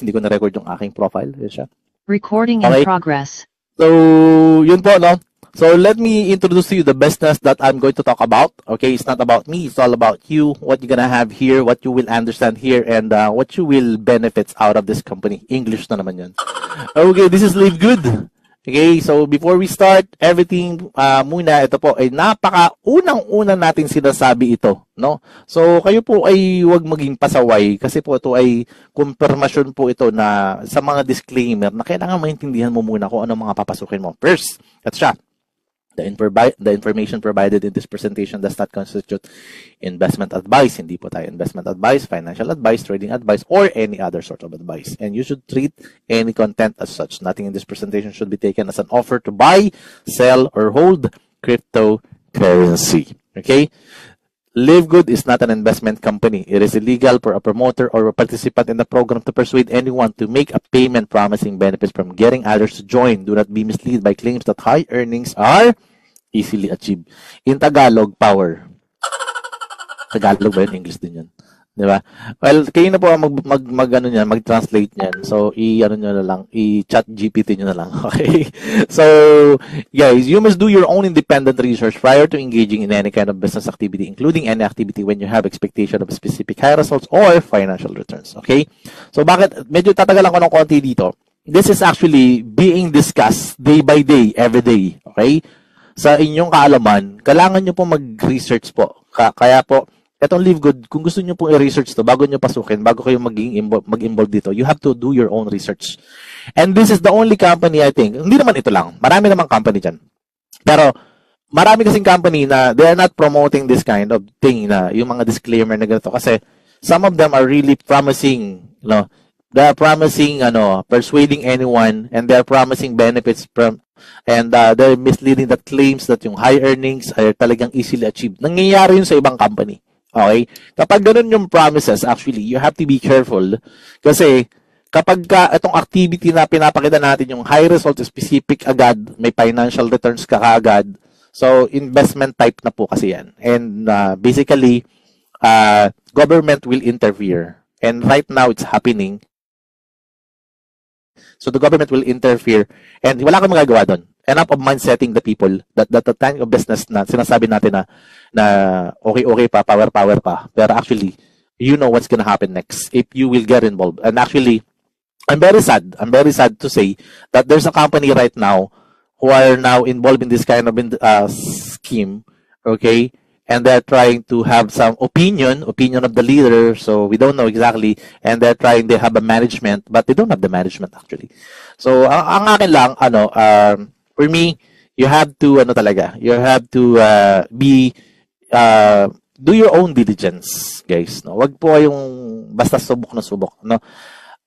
hindi ko na-record yung aking profile. Yan siya. Recording in progress. So, yun po, no? So, let me introduce to you the business that I'm going to talk about. Okay, it's not about me. It's all about you, what you're gonna have here, what you will understand here, and what you will benefits out of this company. English na naman yun. Okay, this is Live Good. Okay, so before we start everything, muna, ito po ay unang-una natin sinasabi ito, no? So, kayo po ay huwag maging pasaway kasi po ito ay confirmation po ito na sa mga disclaimer na kailangan maintindihan mo muna kung ano mga papasukin mo. First, that's siya. The information provided in this presentation does not constitute investment advice. Hindi po tayo investment advice, financial advice, trading advice, or any other sort of advice. And you should treat any content as such. Nothing in this presentation should be taken as an offer to buy, sell, or hold cryptocurrency. Okay? Live Good is not an investment company. It is illegal for a promoter or a participant in the program to persuade anyone to make a payment promising benefits from getting others to join. Do not be misled by claims that high earnings are easily achieved. In Tagalog, power. Tagalog ba yun? English din yun. Di ba? Well, kayo na po mag-translate niyan. So, i-chat GPT nyo na lang. Okay? So, guys, you must do your own independent research prior to engaging in any kind of business activity, including any activity when you have expectation of specific high results or financial returns. Okay? So, bakit? Medyo tatagalan ko ng konti dito. This is actually being discussed day by day, every day. Okay? Sa inyong kaalaman, kailangan nyo po mag-research po. Kaya po, etong Live Good, kung gusto nyo pong i-research to, bago nyo pasukin, bago kayo mag-involve dito, you have to do your own research. And this is the only company, I think, hindi naman ito lang, marami namang company dyan. Pero, marami kasing company na they are not promoting this kind of thing, na yung mga disclaimer na ganito. Kasi, some of them are really promising, they are promising, persuading anyone, and they are promising benefits from, and they're misleading that claims that yung high earnings are talagang easily achieved. Nangyayari yun sa ibang company. Okay? Kapag ganun yung promises, actually, you have to be careful. Kasi, kapag itong activity na pinapakita natin, yung high result specific agad, may financial returns ka agad. So, investment type na po kasi yan. And basically, government will interfere. And right now, it's happening. So, the government will interfere. And wala kang magagawa doon. Enough of mind setting the people that the kind of business na sinasabi natin na okay pa, power pa. Pero actually, you know what's gonna happen next if you will get involved. And actually, I'm very sad to say that there's a company right now who are now involved in this kind of scheme, okay? And they're trying to have some opinion of the leader, so we don't know exactly, and they have a management, but they don't have the management actually. So, ang akin lang, for me, you have to, you have to do your own diligence, guys. No? Wag po yung basta subok na subok. No?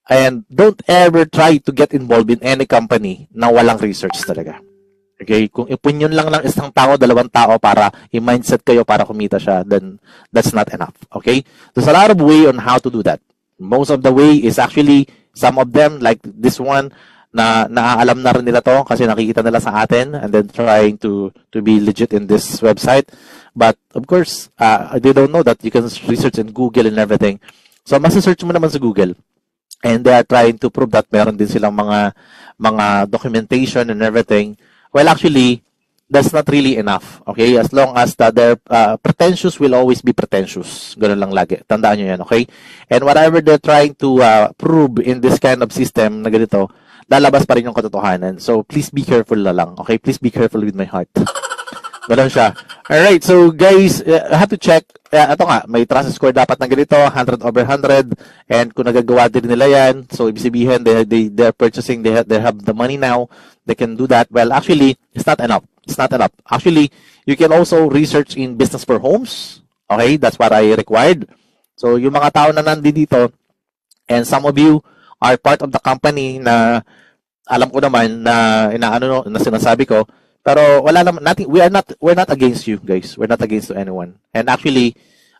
And don't ever try to get involved in any company na walang research talaga. Okay? Kung opinion lang ng isang tao, dalawang tao para i-mindset kayo para kumita siya, then that's not enough. Okay? There's a lot of way on how to do that. Most of the way is actually, some of them, like this one, na naaalam na rin nila to kasi nakikita nila sa atin and then trying to be legit in this website. But, of course, they don't know that you can research in Google and everything. So, masa-search mo naman sa Google. And they are trying to prove that meron din silang mga documentation and everything. Well, actually, that's not really enough. Okay? As long as their pretentious will always be pretentious. Ganun lang lagi. Tandaan nyo yan, okay? And whatever they're trying to prove in this kind of system na ganito, lalabas pa rin yung katotohanan. So, please be careful na lang. Okay? Please be careful with my heart. Ganun siya. Alright, so guys, I have to check. Ito nga, may trust score dapat ng ganito, 100 over 100. And kung nagagawa din nila yan, so ibig sabihin, they're purchasing, they have the money now, they can do that. Well, actually, it's not enough. It's not enough. Actually, you can also research in business for homes. Okay, that's what I required. So, yung mga tao na nandito, and some of you are part of the company na alam ko naman na na sinasabi ko, pero wala naman, we're not against you guys. We're not against anyone. And actually,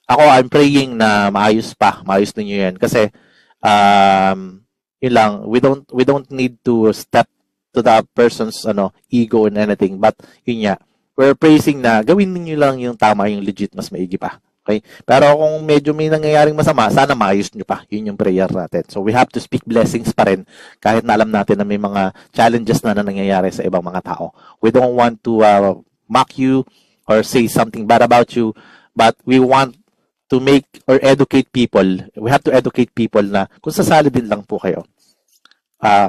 I'm praying na maayos ninyo yan kasi yun lang, we don't need to step to the person's ego and anything, but yun nga, we're praising na gawin niyo lang yung tama, yung legit, mas maigi pa. Okay? Pero kung medyo may nangyayaring masama, sana maayos nyo pa. Yun yung prayer natin. So we have to speak blessings pa rin kahit na alam natin na may mga challenges na nangyayari sa ibang mga tao. We don't want to mock you or say something bad about you, but we want to make or educate people. We have to educate people na kung sasali din lang po kayo.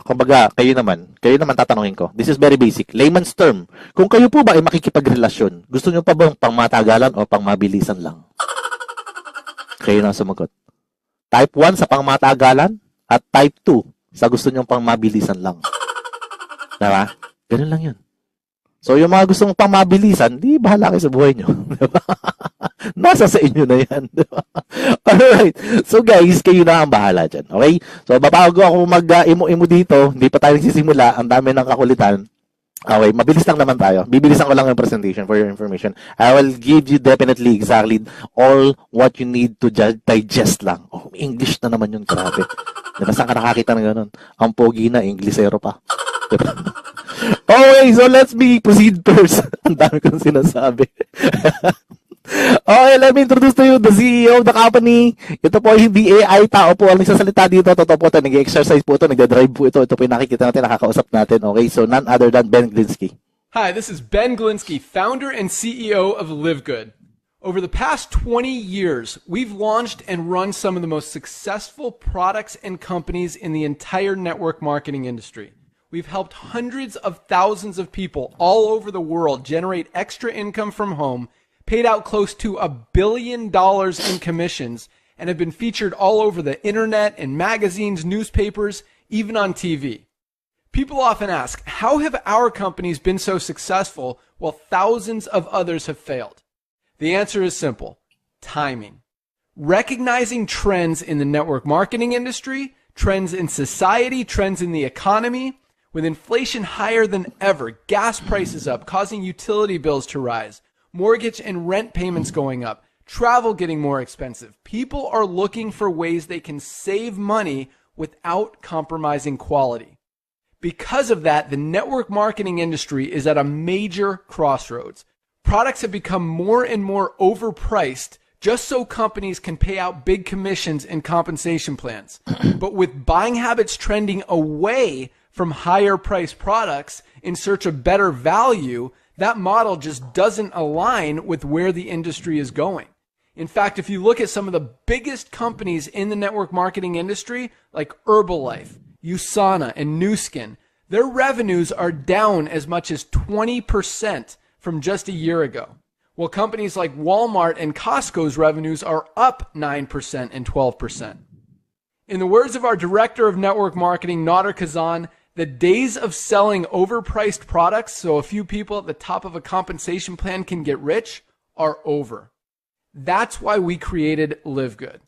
Kumbaga, kayo naman tatanungin ko. This is very basic. Layman's term. Kung kayo po ba ay makikipagrelasyon, gusto nyo pa bang pangmatagalan o pangmabilisan lang? Kayo na sumagot. Type 1 sa pangmatagalan at type 2 sa gusto nyo pangmabilisan lang. Diba? Ganun lang yun. So, yung mga gustong pangmabilisan, di bahala kayo sa buhay nyo. Diba? Nasa sa inyo na yan. Diba? Alright. So guys, kayo na ang bahala dyan. Okay? So babago ako mag-imo-imo dito. Hindi pa tayo nagsisimula. Ang dami ng kakulitan. Okay, mabilis lang naman tayo. Bibilisan ko lang yung presentation for your information. I will give you definitely exactly all what you need to digest lang. Oh, English na naman yun. Grabe. Diba? Saan ka nakakita ng ganun? Ang pogi na, Inglesero pa. Diba? Okay, so let's proceed first. Ang dami kong sinasabi. Okay, let me introduce to you the CEO of the company. Ito po hindi AI, tao po ang nagsasalita dito. Totoo po ito, nag-exercise po ito, nagda-drive po ito. Ito po yung nakikita natin, nakakausap natin. Okay, so none other than Ben Glinsky. Hi, this is Ben Glinsky, founder and CEO of LiveGood. Over the past 20 years, we've launched and run some of the most successful products and companies in the entire network marketing industry. We've helped hundreds of thousands of people all over the world generate extra income from home, paid out close to $1 billion in commissions, and have been featured all over the internet and magazines, newspapers, even on TV. People often ask, how have our companies been so successful while thousands of others have failed? The answer is simple: timing. Recognizing trends in the network marketing industry, trends in society, trends in the economy. With inflation higher than ever, gas prices up, causing utility bills to rise, mortgage and rent payments going up, travel getting more expensive. People are looking for ways they can save money without compromising quality. Because of that, the network marketing industry is at a major crossroads. Products have become more and more overpriced just so companies can pay out big commissions and compensation plans. But with buying habits trending away from higher priced products in search of better value, that model just doesn't align with where the industry is going. In fact, if you look at some of the biggest companies in the network marketing industry, like Herbalife, USANA, and Nu Skin, their revenues are down as much as 20% from just a year ago. While companies like Walmart and Costco's revenues are up 9% and 12%. In the words of our director of network marketing, Nader Kazan, the days of selling overpriced products so a few people at the top of a compensation plan can get rich are over. That's why we created LiveGood.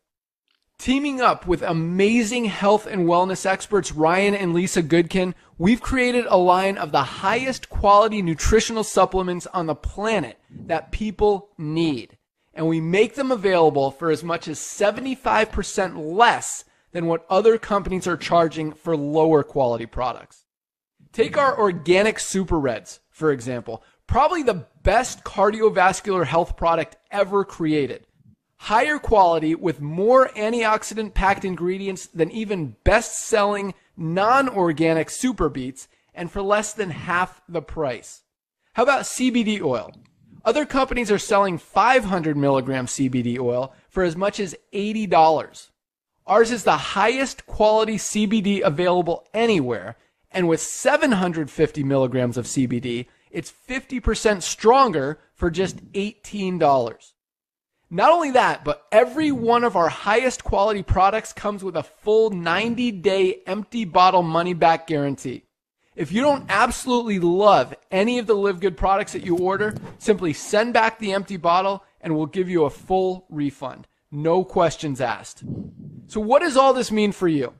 Teaming up with amazing health and wellness experts Ryan and Lisa Goodkin, we've created a line of the highest quality nutritional supplements on the planet that people need. And we make them available for as much as 75% less than what other companies are charging for lower quality products. Take our organic Super Reds, for example, probably the best cardiovascular health product ever created. Higher quality with more antioxidant packed ingredients than even best-selling non-organic Super Beets, and for less than half the price. How about CBD oil? Other companies are selling 500 milligram CBD oil for as much as $80. Ours is the highest quality CBD available anywhere, and with 750 milligrams of CBD, it's 50% stronger for just $18. Not only that, but every one of our highest quality products comes with a full 90-day empty bottle money-back guarantee. If you don't absolutely love any of the LiveGood products that you order, simply send back the empty bottle and we'll give you a full refund. No questions asked. So what does all this mean for you?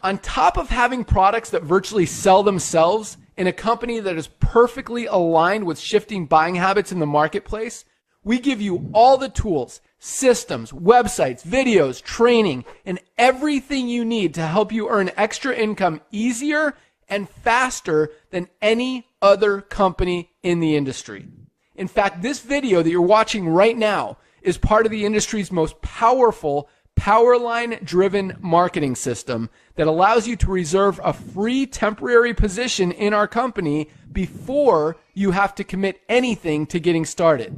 On top of having products that virtually sell themselves in a company that is perfectly aligned with shifting buying habits in the marketplace, we give you all the tools, systems, websites, videos, training, and everything you need to help you earn extra income easier and faster than any other company in the industry. In fact, this video that you're watching right now is part of the industry's most powerful Powerline-driven marketing system that allows you to reserve a free temporary position in our company before you have to commit anything to getting started.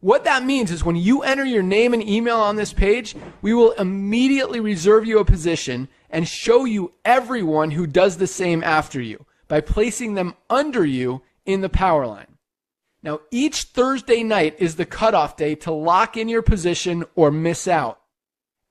What that means is when you enter your name and email on this page, we will immediately reserve you a position and show you everyone who does the same after you by placing them under you in the Powerline. Now, each Thursday night is the cutoff day to lock in your position or miss out.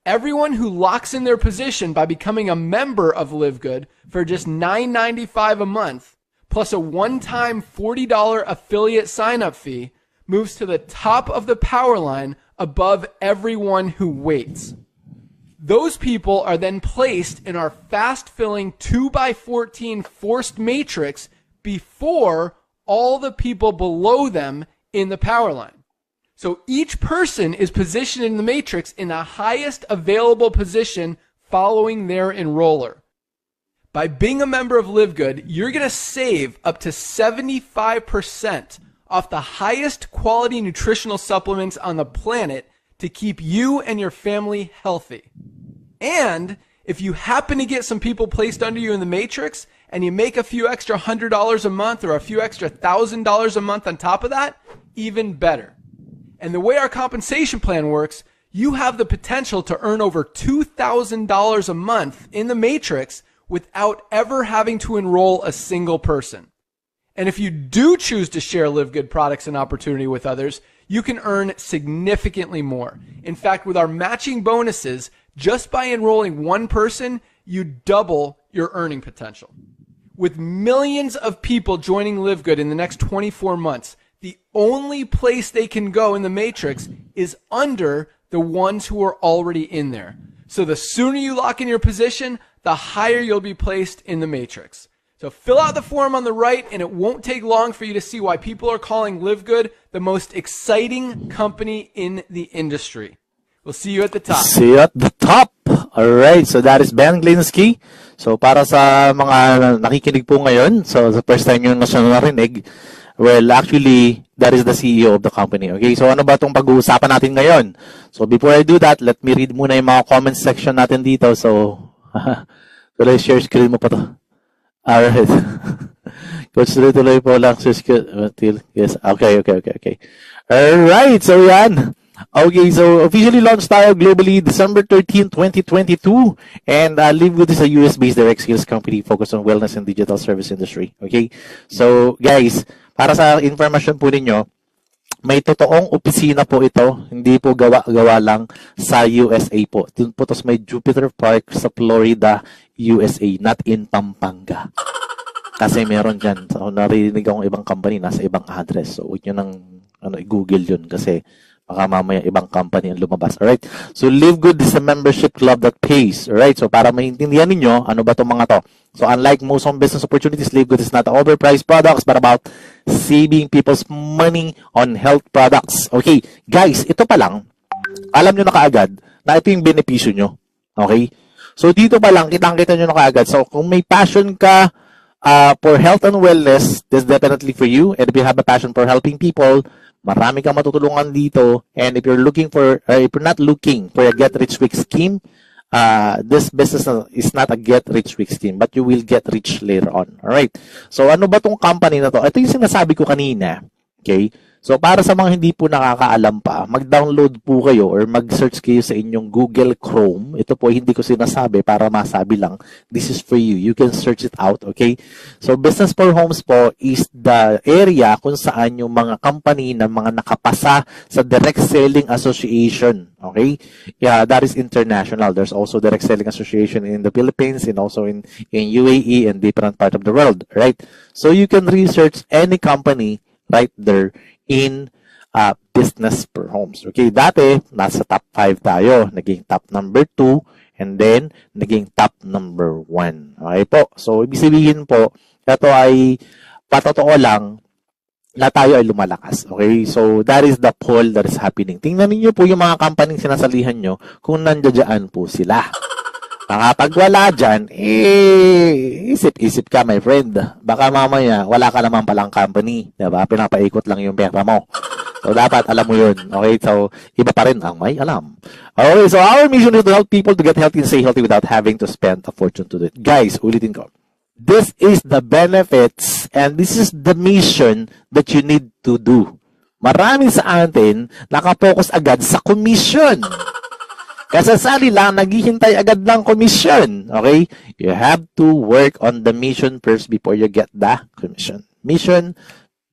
Everyone who locks in their position by becoming a member of Live Good for just $9.95 a month, plus a one-time $40 affiliate sign-up fee, moves to the top of the Powerline above everyone who waits. Those people are then placed in our fast-filling 2x14 forced matrix before all the people below them in the Powerline. So each person is positioned in the matrix in the highest available position following their enroller. By being a member of Live Good, you're going to save up to 75% off the highest quality nutritional supplements on the planet to keep you and your family healthy. And if you happen to get some people placed under you in the matrix and you make a few extra $100 a month or a few extra $1,000 a month on top of that, even better. And the way our compensation plan works, you have the potential to earn over $2,000 a month in the matrix without ever having to enroll a single person. And if you do choose to share Live Good products and opportunity with others, you can earn significantly more. In fact, with our matching bonuses, just by enrolling one person, you double your earning potential. With millions of people joining Live Good in the next 24 months, the only place they can go in the matrix is under the ones who are already in there. So the sooner you lock in your position, the higher you'll be placed in the matrix. So fill out the form on the right, and it won't take long for you to see why people are calling Live Good the most exciting company in the industry. We'll see you at the top. See you at the top. Alright, so that is Ben Glinsky. So para sa mga nakikinig po ngayon, so the first time nyo na siya narinig, well, actually, that is the CEO of the company. Okay, so ano ba itong pag-uusapan natin ngayon? So before I do that, let me read muna yung mga comment section natin dito. So, so let's share screen mo pa to. Alright. Coach, tuloy po lang. Yes, okay. Alright, so yan. Okay, so officially launched tayo globally December 13, 2022. And Live Good is a US-based direct sales company focused on wellness and digital service industry. Okay, so guys, para sa information po ninyo, may totoong opisina po ito. Hindi po gawa lang sa USA po. Dun po to sa may Jupiter Park sa Florida, USA, not in Pampanga. Kasi meron dyan. So, narinig akong ibang company, nasa ibang address. So, huwag nyo nang i-google yun kasi baka mamaya ibang company ang lumabas. Alright? So, Live Good is a membership club that pays. Alright? So, para maintindihan ninyo, ano ba itong mga to? So, unlike most home business opportunities, Live Good is not overpriced products, but about saving people's money on health products. Okay, guys, ito pa lang, alam nyo na kaagad na ito yung benepisyo nyo. Okay? So, dito pa lang, kitang-kita nyo na kaagad. So, kung may passion ka for health and wellness, this is definitely for you. And if you have a passion for helping people, marami kang matutulungan dito. And if you're if you're not looking for a get-rich-quick scheme, this business is not a get-rich-quick scheme, but you will get rich later on. Alright? So, ano ba tong company na to? Ito yung sinasabi ko kanina. Okay? So, para sa mga hindi po nakakaalam pa, mag-download po kayo or mag-search kayo sa inyong Google Chrome. Ito po, hindi ko sinasabi para masabi lang. This is for you. You can search it out, okay? So, Business for Homes po is the area kung saan yung mga company na mga nakapasa sa Direct Selling Association, okay? Yeah, that is international. There's also Direct Selling Association in the Philippines and also in UAE and different part of the world, right? So, you can research any company right there in Business for Homes. Okay, dati, nasa top 5 tayo. Naging top number 2 and then, naging top number 1. Okay po. So, ibig sabihin po, ito ay patotoo lang na tayo ay lumalakas. Okay, so that is the poll that is happening. Tingnan niyo po yung mga company sinasalihan nyo kung nandiyan po sila. Kapag wala dyan, isip-isip ka, my friend. Baka mamaya, wala ka naman palang company. Diba? Pinapaikot lang yung pera mo. So, dapat alam mo yun. Okay? So, iba pa rin ang may alam. Okay, so our mission is to help people to get healthy and stay healthy without having to spend a fortune to do it. Guys, ulitin ko. This is the benefits and this is the mission that you need to do. Marami sa atin nakapokus agad sa commission. Kasi sali lang, naghihintay agad ng commission. Okay? You have to work on the mission first before you get the commission. Mission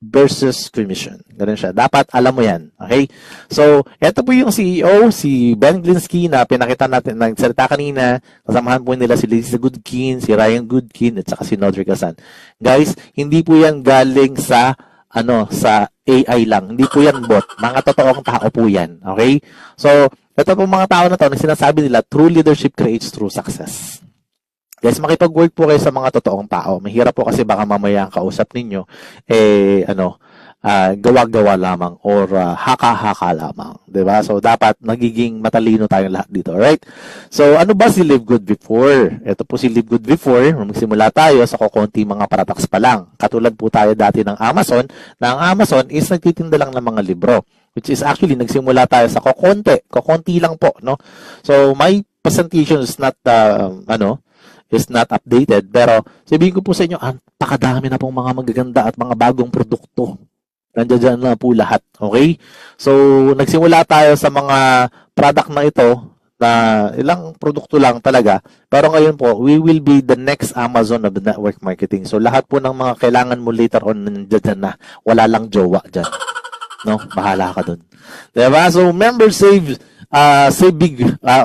versus commission. Ganun siya. Dapat alam mo yan. Okay? So, ito po yung CEO, si Ben Glinsky na pinakita natin, nagsalita kanina. Kasamahan po nila si Lisa Goodkin, si Ryan Goodkin, at saka si Nodrick Hasan. Guys, hindi po yan galing sa sa AI lang. Hindi po yan bot. Mga totoong tao po yan. Okay? So, ito po mga tao na to, na sinasabi nila, true leadership creates true success. Guys, makipag-work po kayo sa mga totoong tao. Mahirap po kasi baka mamaya ang kausap ninyo, gawa-gawa lamang or haka-haka lamang. Diba? So, dapat nagiging matalino tayong lahat dito. Alright? So, ano ba si Live Good Before? Ito po si Live Good Before. Magsimula tayo sa kukunti mga products pa lang. Katulad po tayo dati ng Amazon, na ang Amazon is nagtitinda lang ng mga libro. Which is actually, nagsimula tayo sa kukunti lang po. No? So, my presentation is not, is not updated. Pero, sabihin ko po sa inyo, pakadami na pong mga magaganda at mga bagong produkto. Nandiyan na po lahat. Okay? So, nagsimula tayo sa mga product na ito na ilang produkto lang talaga. Pero ngayon po, we will be the next Amazon of the network marketing. So, lahat po ng mga kailangan mo later on nandiyan na. Wala lang jowa dyan. No? Bahala ka dun. Diba? So, members save big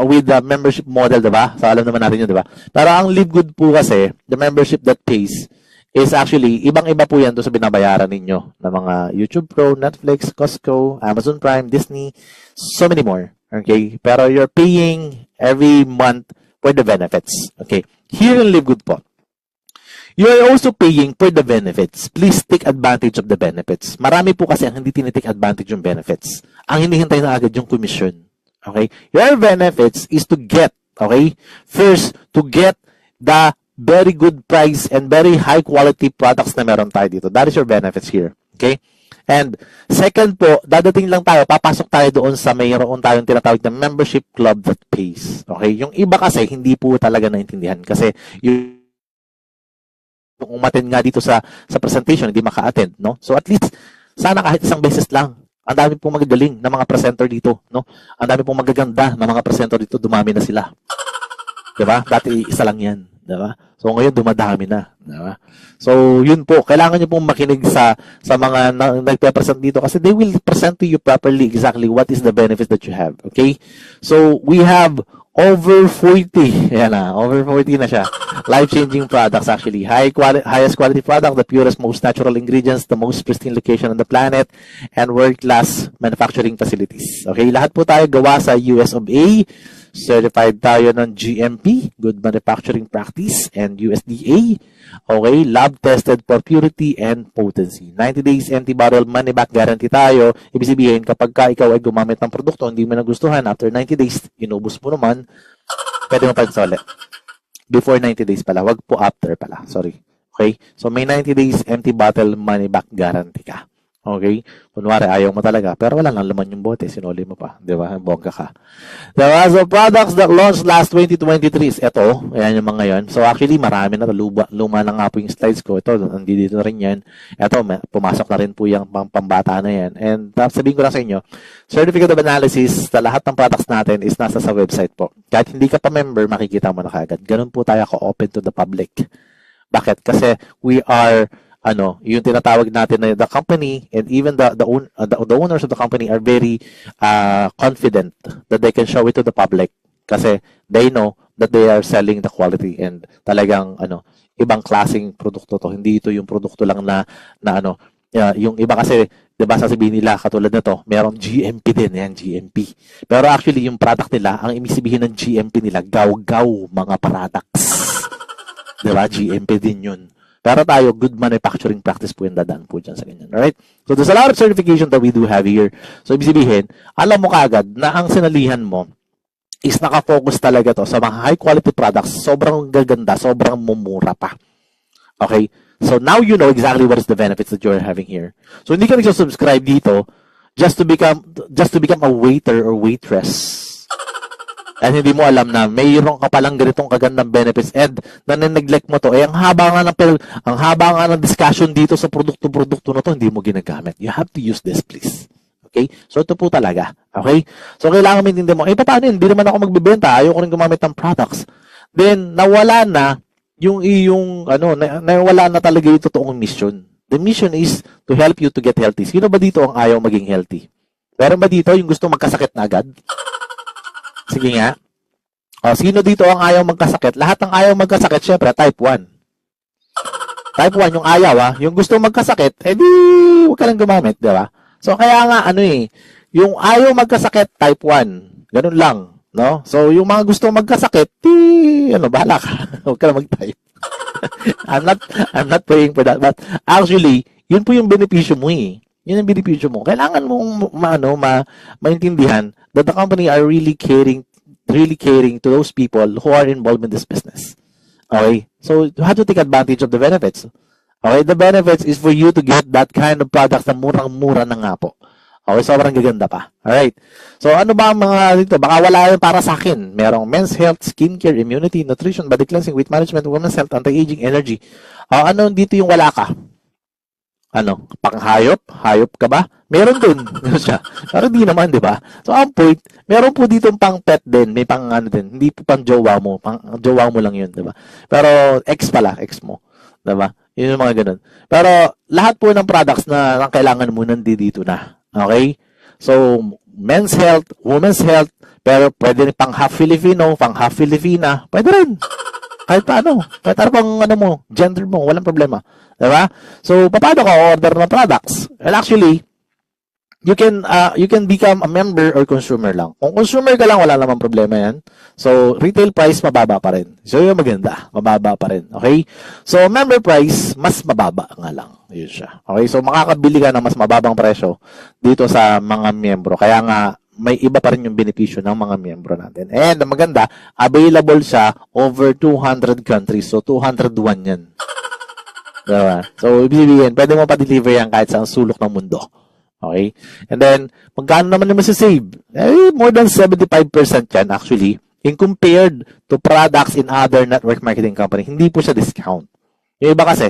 with the membership model, diba? So, alam naman natin yun, diba? Pero ang Live Good po kasi, the membership that pays, is actually, ibang-iba po yan doon sa binabayaran ninyo ng mga YouTube Pro, Netflix, Costco, Amazon Prime, Disney, so many more. Okay? Pero you're paying every month for the benefits. Okay? Here in Live Good po, you are also paying for the benefits. Please take advantage of the benefits. Marami po kasi ang hindi tinitake advantage yung benefits. Ang hinihintay na agad yung commission. Okay? Your benefits is to get, okay? First, to get the very good price and very high quality products na meron tayo dito. That is your benefits here. Okay? And second po, dadating lang tayo, papasok tayo doon sa mayroon tayong tinatawag na membership club that pays. Okay? Yung iba kasi, hindi po talaga naintindihan. Kasi yung umattend nga dito sa presentation, hindi maka-attend, no? So at least, sana kahit isang beses lang. Ang dami pong magagaling na mga presenter dito, no? Ang dami pong magaganda na mga presenter dito, dumami na sila. Diba? Dati isa lang yan. Diba? So ngayon, dumadami na. Diba? So yun po, kailangan nyo pong makinig sa mga nagpe-present dito kasi they will present to you properly exactly what is the benefits that you have. Okay? So we have over 40. Ayan na, over 40 na siya. Life-changing products actually. Highest quality product, the purest, most natural ingredients, the most pristine location on the planet, and world-class manufacturing facilities. Okay, lahat po tayo gawa sa US of A. Certified tayo ng GMP, Good Manufacturing Practice, and USDA. Okay, lab-tested for purity and potency. 90 days anti-bottle money-back guarantee tayo. Ibig sabihin, kapag ikaw ay gumamit ng produkto, hindi mo nagustuhan, after 90 days, inubos mo naman, pwede mo pa ulit. Before 90 days pala, wag po after pala. Sorry. Okay? So, may 90 days empty bottle money-back guarantee ka. Okay? Kunwari, ayaw mo talaga. Pero wala lang laman yung bote. Sinuli mo pa. Di ba? Bongga ka. Diba? So, products that launched last 2023 is ito. Ayan yung mga yon. So, actually, marami na. Luma na nga po yung slides ko. Ito, nandito na rin yan. Ito, pumasok na rin po yung pambata na yan. And sabihin ko lang sa inyo, Certificate of Analysis sa lahat ng products natin is nasa sa website po. Kahit hindi ka pa member, makikita mo na kagad. Ganun po tayo open to the public. Bakit? Kasi we are yung tinatawag natin na the company and even the owners of the company are very confident that they can show it to the public kasi they know that they are selling the quality and talagang ibang klaseng produkto to. Hindi ito yung produkto lang na yung iba kasi 'di ba sasabihin nila katulad nito, merong GMP din yan, GMP. Pero actually yung product nila, ang ibig sabihin ng GMP nila, gaw-gaw mga products. 'Di ba? GMP din yun. Pero tayo, good manufacturing practice po yung dadaan po dyan sa ganyan. Alright? So, there's a lot of certification that we do have here. So, ibig sabihin, alam mo kagad na ang sinalihan mo is nakafocus talaga to sa mga high-quality products. Sobrang gaganda, sobrang mumura pa. Okay? So, now you know exactly what is the benefits that you're having here. So, hindi ka nagsasubscribe dito just to become a waiter or waitress. And hindi mo alam na mayroon ka palang ganitong kagandang benefits and nane-neglect mo to. Ang haba nga ng discussion dito sa produkto na to, hindi mo ginagamit. You have to use this, please. Okay? So, ito po talaga. Okay? So, kailangan maintindihan mo, paano yun? Hindi naman ako magbebenta. Ayoko rin gumamit ng products. Then, nawala na nawala na talaga yung totoong mission. The mission is to help you to get healthy. Sino ba dito ang ayaw maging healthy? Meron ba dito yung gusto magkasakit na agad? Sige nga. Sino dito ang ayaw magkasakit? Lahat ng ayaw magkasakit, syempre, type 1. Type 1, yung ayaw, yung gusto magkasakit, huwag ka lang gumamit, di ba? So, kaya nga, yung ayaw magkasakit, type 1. Ganun lang, no? So, yung mga gusto magkasakit, bahala ka. Huwag ka lang mag-type. I'm not praying for that. But, actually, yun po yung benepisyo mo, Yun ang benepisyo mo. Kailangan mong maintindihan that the company are really caring to those people who are involved in this business. Okay? So, you have to take advantage of the benefits. Okay? The benefits is for you to get that kind of products na murang-mura na nga po. Okay? Sobrang gaganda pa. Alright? So, ano ba ang mga dito? Baka wala yun para sa akin. Merong men's health, skincare, immunity, nutrition, body cleansing, weight management, women's health, anti-aging, energy. Ano dito yung wala ka? Panghayop? Hayop ka ba? Meron dun. Pero di naman, di ba? So, ang point, meron po dito pang pet din. May pang din. Hindi po pang jowa mo. Pang jowa mo lang yun, di ba? Pero, ex mo. Di ba? Yun yung mga ganun. Pero, lahat po ng products na kailangan mo nandito na. Okay? So, men's health, women's health, pero pwede rin pang half Filipino, pang half Filipina. Pwede rin. Kahit paano. Kahit ano pang gender mo. Walang problema. Diba? So, paano ka order ng products? Well, actually, you can become a member or consumer lang. Kung consumer ka lang, wala namang problema yan. So, retail price, mababa pa rin. So, yung maganda, mababa pa rin. Okay? So, member price, mas mababa nga lang. Yun siya. Okay? So, makakabili ka ng mas mababang presyo dito sa mga miyembro. Kaya nga, may iba pa rin yung benepisyo ng mga miyembro natin. And, ang maganda, available siya over 200 countries. So, 201 yan. Diba? So, ibig sabihin, pwede mo pa-deliver yan kahit sa sulok ng mundo. Okay? And then, magkano naman yung masasave? More than 75% yan actually, in compared to products in other network marketing company. Hindi po siya discount. Yung iba kasi,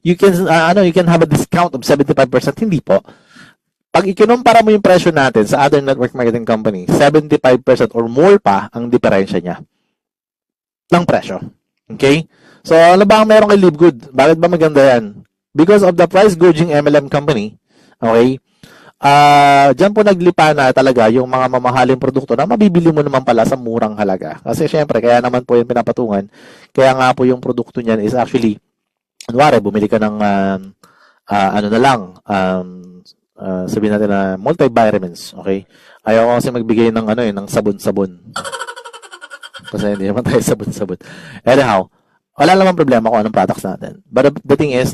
you can have a discount of 75%. Hindi po. Pag ikumpara mo yung presyo natin sa other network marketing company, 75% or more pa ang diferensya niya ng presyo. Okay? So, ano ba ang meron kay Livegood? Bakit ba maganda yan? Because of the price gouging MLM company, okay, dyan po naglipa na talaga yung mga mamahaling produkto na mabibili mo naman pala sa murang halaga. Kasi syempre, kaya naman po yung pinapatungan. Kaya nga po yung produkto niyan is actually, kunwari, bumili ka ng, sabihin natin na multivitamins, okay? Ayaw ko kasi magbigay ng, ng sabon-sabon. Kasi hindi naman tayo sabon-sabon. Anyhow, wala namang problema kung anong products natin. But the thing is,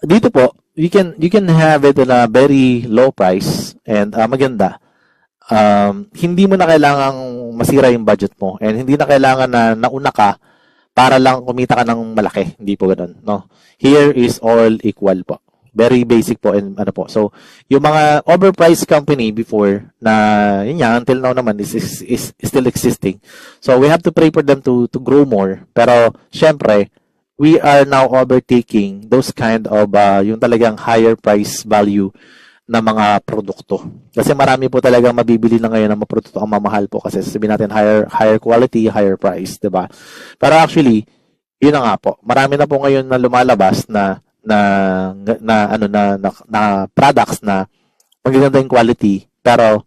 dito po, you can have it at a very low price and maganda. Hindi mo na kailangang masira yung budget mo and hindi na kailangan na nauna ka para lang kumita ka ng malaki. Hindi po ganoon, no? Here is all equal po. Very basic po and So, yung mga overpriced company before na yun nga, until now naman is still existing. So, we have to pray for them to grow more. Pero, syempre, we are now overtaking those kind of yung talagang higher price value na mga produkto. Kasi marami po talagang mabibili na ngayon ng mga produkto ang mamahal po kasi sabihin natin higher quality, higher price, 'di ba? Pero actually, yun na nga po. Marami na po ngayon na lumalabas na products na magaganda yung quality pero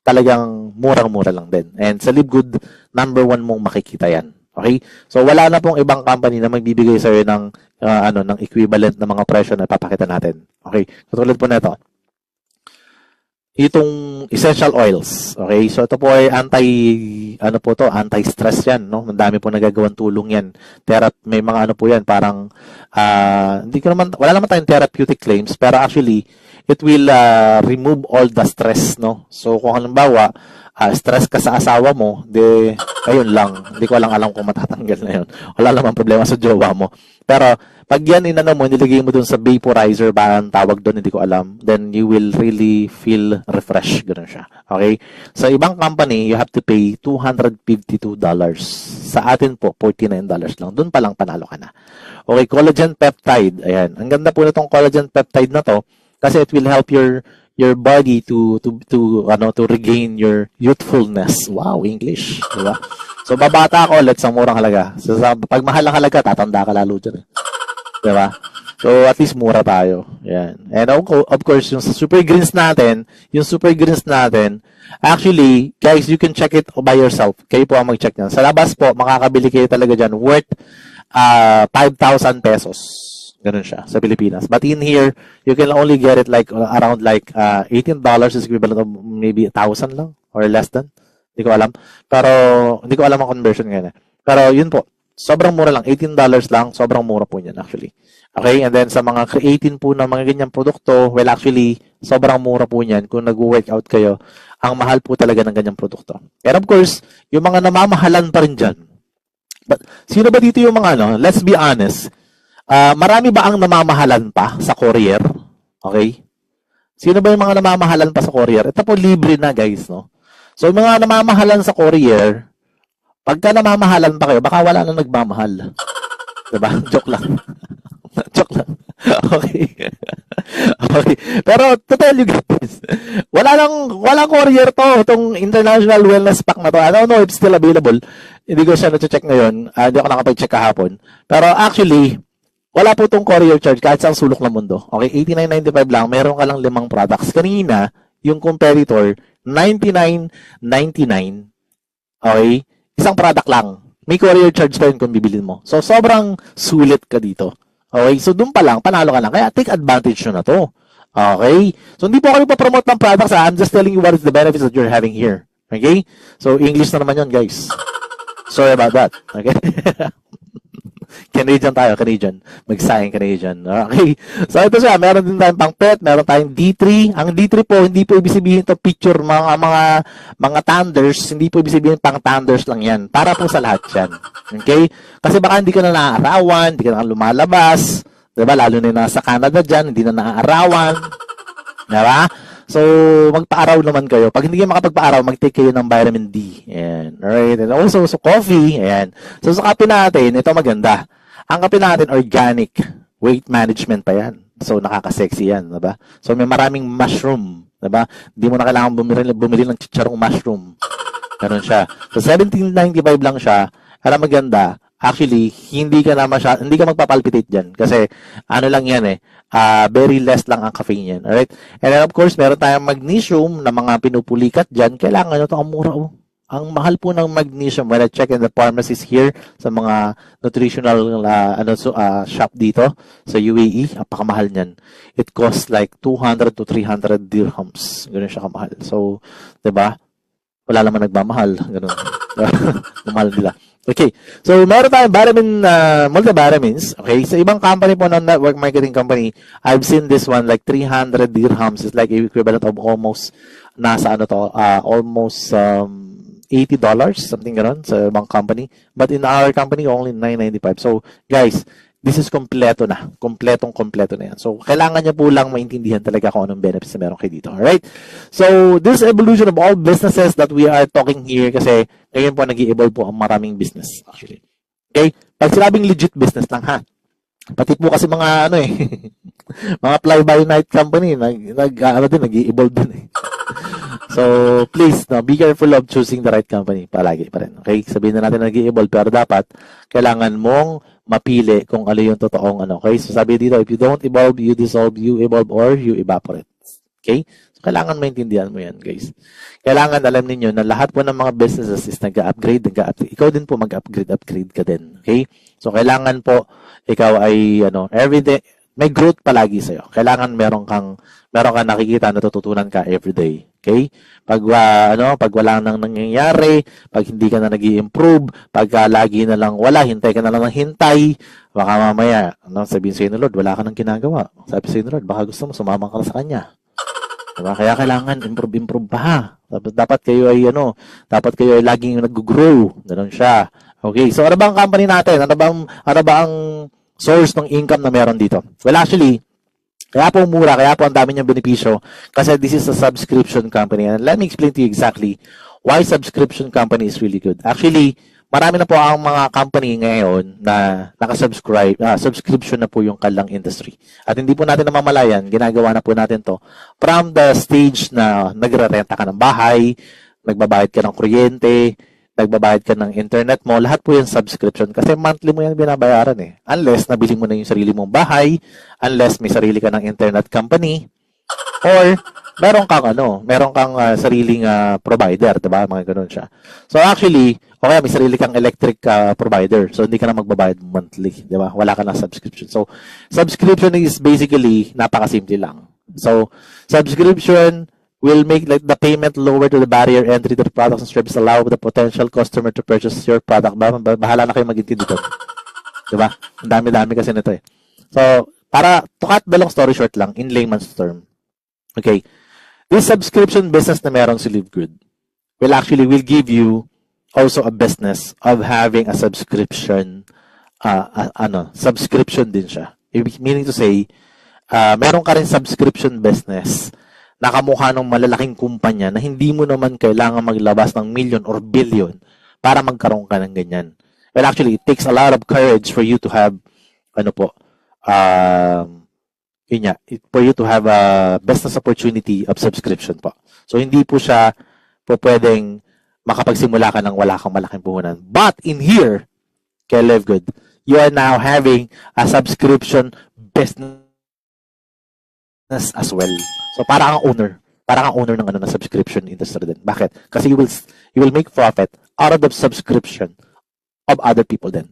talagang murang-mura lang din. And sa Livegood, number 1 mong makikita yan. Okay? So wala na pong ibang company na magbibigay sa iyo ng ng equivalent na mga presyo na papakita natin. Okay? Katulad po nito. Itong essential oils. Okay? So ito po ay anti-stress yan, no? Madami po nagagawang tulong yan. May mga po yan, parang wala naman tayong therapeutic claims, pero actually it will remove all the stress, no? So kung halimbawa, stress ka sa asawa mo, ayun lang. Hindi ko alam kung matatanggal na yun. Wala namang problema sa jowa mo. Pero, pag yan inano mo, nilagay mo dun sa vaporizer, ba ang tawag dun, hindi ko alam, then you will really feel refreshed. Ganun siya. Okay? Sa ibang company, you have to pay $252. Sa atin po, $49 lang. Dun pa lang panalo ka na. Okay, collagen peptide. Ayan. Ang ganda po nitong collagen peptide na to, kasi it will help your body to regain your youthfulness. Wow, English, di ba? So babata ako ulit sa murang halaga. So pag mahal ang halaga, tatanda ka lalo diyan. Di ba? So at least mura tayo. Yan. And of course, yung super greens natin, actually, guys, you can check it by yourself. Kayo po ang mag-check niyan. Sa labas po, makakabili kayo talaga diyan worth 5,000 pesos. Ganun siya sa Pilipinas. But in here, you can only get it like around like $18 is equivalent of maybe 1,000 lang or less than. Hindi ko alam. Pero hindi ko alam ang conversion ngayon. Pero yun po, sobrang mura lang. $18 lang, sobrang mura po niyan actually. Okay, and then sa mga creatine po na mga ganyang produkto, well actually, sobrang mura po niyan kung nag-workout kayo. Ang mahal po talaga ng ganyang produkto. And of course, yung mga namamahalan pa rin dyan. But sino ba dito yung mga let's be honest, marami ba ang namamahalan pa sa courier? Okay? Sino ba yung mga namamahalan pa sa courier? Ito po libre na, guys, no? So, yung mga namamahalan sa courier, pagka namamahalan pa kayo, baka wala na nagmamahal. Diba? Joke lang. Joke lang. Okay. Okay. Pero, to tell you guys, walang courier to, itong International Wellness Pack na to. I don't know if it's still available. Hindi ko siya na-check ngayon. Hindi ako nakapag-check kahapon. Pero actually, wala po itong courier charge kahit sa sulok ng mundo. Okay, $89.95 lang. Meron ka lang 5 products. Kanina, yung competitor, $99.99. Okay? Isang product lang. May courier charge pa yun kung bibilin mo. So, sobrang sulit ka dito. Okay? So, doon pa lang, panalo ka lang. Kaya, take advantage nyo na to. Okay? So, hindi po kami pa-promote ng products. I'm just telling you what is the benefits that you're having here. Okay? So, English na naman yun, guys. Sorry about that. Okay? Canadian tayo, Canadian. Mag-sign Canadian. Okay. So, ito siya. Meron din tayong pang pet. Meron tayong D3. Ang D3 po, hindi po ibig sabihin ito picture mga thunders. Hindi po ibig sabihin pang thunders lang yan. Para po sa lahat yan. Okay? Kasi baka hindi ka na naaarawan, hindi ka na lumalabas. Diba? Lalo na nasa Canada dyan, hindi na naaarawan. Diba? So, magpa-araw naman kayo. Pag hindi kayo makapagpa-araw, mag-take kayo ng vitamin D. Ayan. Alright. And also, so coffee. Ayan. So, sa kape natin, ito maganda. Ang kape natin, organic. Weight management pa yan. So, nakaka-sexy yan. Diba? So, may maraming mushroom. Diba? Hindi mo na kailangan bumili ng chicharong mushroom. Ganun siya. So, $17.95 lang siya. Alam maganda. Actually, hindi ka magpapalpitate dyan. Kasi, ano lang yan very less lang ang caffeine yan. Alright? And then, of course, meron tayong magnesium na mga pinupulikat dyan. Kailangan nyo ito. Ang mura, Ang mahal po ng magnesium. When I check in the pharmacies here, sa mga nutritional shop dito, sa UAE, napakamahal niyan. It costs like 200 to 300 dirhams. Ganun siya kamahal. So, diba? Wala naman nagmamahal. Ganun. Mamahal nila. Okay. So, meron tayong multivitamins. Okay. Sa ibang company po ng network marketing company, I've seen this one like 300 dirhams. It's like equivalent of almost almost $80, something ganon sa ibang company. But in our company, only $9.95. So, guys, this is kompleto na. Kompletong-kompleto na yan. So, kailangan niya po lang maintindihan talaga kung anong benefits na meron kayo dito. Alright? So, this evolution of all businesses that we are talking here kasi ngayon po nag-i-evolve po ang maraming business actually. Okay? Pag sinabing legit business lang ha. Pati po kasi mga mga fly-by-night company nag-i-evolve din So, please, be careful of choosing the right company. Palagi pa rin. Okay? Sabihin na natin nag-i-evolve pero dapat kailangan mong mapili kung ano yung totoong Okay? So, sabi dito, if you don't evolve, you dissolve, you evolve, or you evaporate. Okay? So, kailangan maintindihan mo yan, guys. Kailangan alam ninyo na lahat po ng mga businesses is nag-upgrade. Ikaw din po mag-upgrade ka din. Okay? So, kailangan po, ikaw ay, everyday, may growth palagi sa'yo. Kailangan meron kang nakikita, natututunan ka everyday. Okay? Pag wala nang nangyayari, pag hindi ka na nag-i-improve, pag lagi na lang wala, hintay ka na lang ng hintay, baka mamaya, sabihin sa'yo ni Lord, wala ka nang ginagawa. Sabi sa'yo ni Lord, baka gusto mo, sumama ka na sa Kanya. Diba? Kaya kailangan improve pa ha. Dapat kayo ay laging nag-grow. Ganun siya. Okay, so ano ba ang company natin? Ano ba ang source ng income na meron dito? Well, actually, kaya po mura, kaya po ang dami niyang benepisyo kasi this is a subscription company. And let me explain to you exactly why subscription company is really good. Actually, marami na po ang mga company ngayon na subscription na po yung kanilang industry. At hindi po natin namamalayan, ginagawa na po natin to from the stage na nagrarenta ka ng bahay, nagbabayad ka ng kuryente, nagbabayad ka ng internet mo, lahat po yung subscription kasi monthly mo yan binabayaran eh. Unless nabili mo na yung sarili mong bahay, unless may sarili ka ng internet company, or meron kang sariling provider, diba? Mga ganun siya. So actually, okay, may sarili kang electric provider. So hindi ka na magbabayad monthly, diba? Wala ka na subscription. So subscription is basically napakasimple lang. So subscription will make like the payment lower to the barrier entry to the products and services, allow the potential customer to purchase your product. Bahala na kayo mag-intindi dito. Diba? Ang dami-dami kasi nito eh. So, to cut the long story short lang, in layman's term. Okay. This subscription business na meron si LiveGood will give you also a business of having a subscription, subscription din siya. Meaning to say, meron ka rin subscription business nakamukha ng malalaking kumpanya na hindi mo naman kailangan maglabas ng million or billion para magkaroon ka ng ganyan. Well, actually, it takes a lot of courage for you to have, for you to have a business opportunity of subscription po. So, hindi po siya po pwedeng makapagsimula ka ng wala kang malaking puhunan. But in here, kay LiveGood, you are now having a subscription business as well. So para kang owner ng subscription industry din. Bakit? Kasi you will make profit out of the subscription of other people din.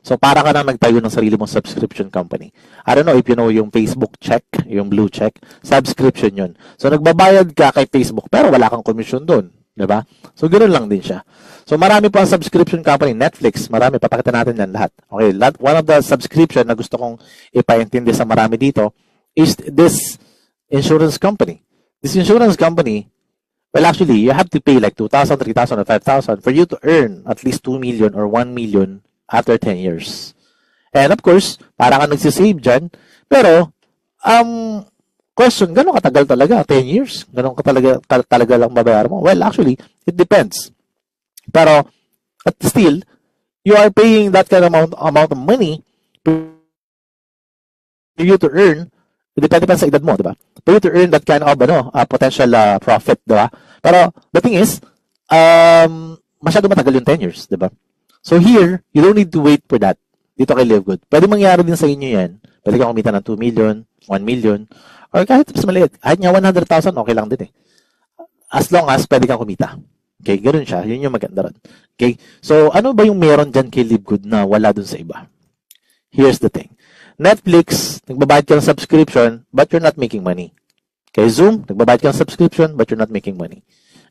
So para ka na nagtayo ng sarili mong subscription company. I don't know if you know yung Facebook check, yung blue check, subscription yun. So nagbabayad ka kay Facebook pero wala kang commission doon, 'di ba? So ganoon lang din siya. So marami po ang subscription company, Netflix, marami, papakita natin yan lahat. Okay, one of the subscription na gusto kong ipaintindi sa marami dito is this insurance company. This insurance company, well, actually, you have to pay like 2,000, 3,000, or 5,000 for you to earn at least 2 million or 1 million after 10 years. And of course, para ka nagsisave dyan. Pero, question, gano'ng katagal talaga? 10 years? Gano'ng talaga lang babayar mo? Well, actually, it depends. Pero, still, you are paying that kind of amount of money for you to earn. Depende pa sa edad mo, diba? For you to earn that kind of potential profit, diba? Pero the thing is, masyado matagal yung 10 years, diba? So here, you don't need to wait for that. Dito kay LiveGood. Pwede mangyari din sa inyo yan. Pwede kang kumita ng 2 million, 1 million, or kahit mas maliit. Kahit nga 100,000, okay lang din eh. As long as pwede kang kumita. Okay, ganoon siya. Yun yung maganda ron. Okay, so ano ba yung meron dyan kay LiveGood na wala dun sa iba? Here's the thing. Netflix, nagbabayad ka ng subscription, but you're not making money. Kay Zoom, nagbabayad ka ng subscription, but you're not making money.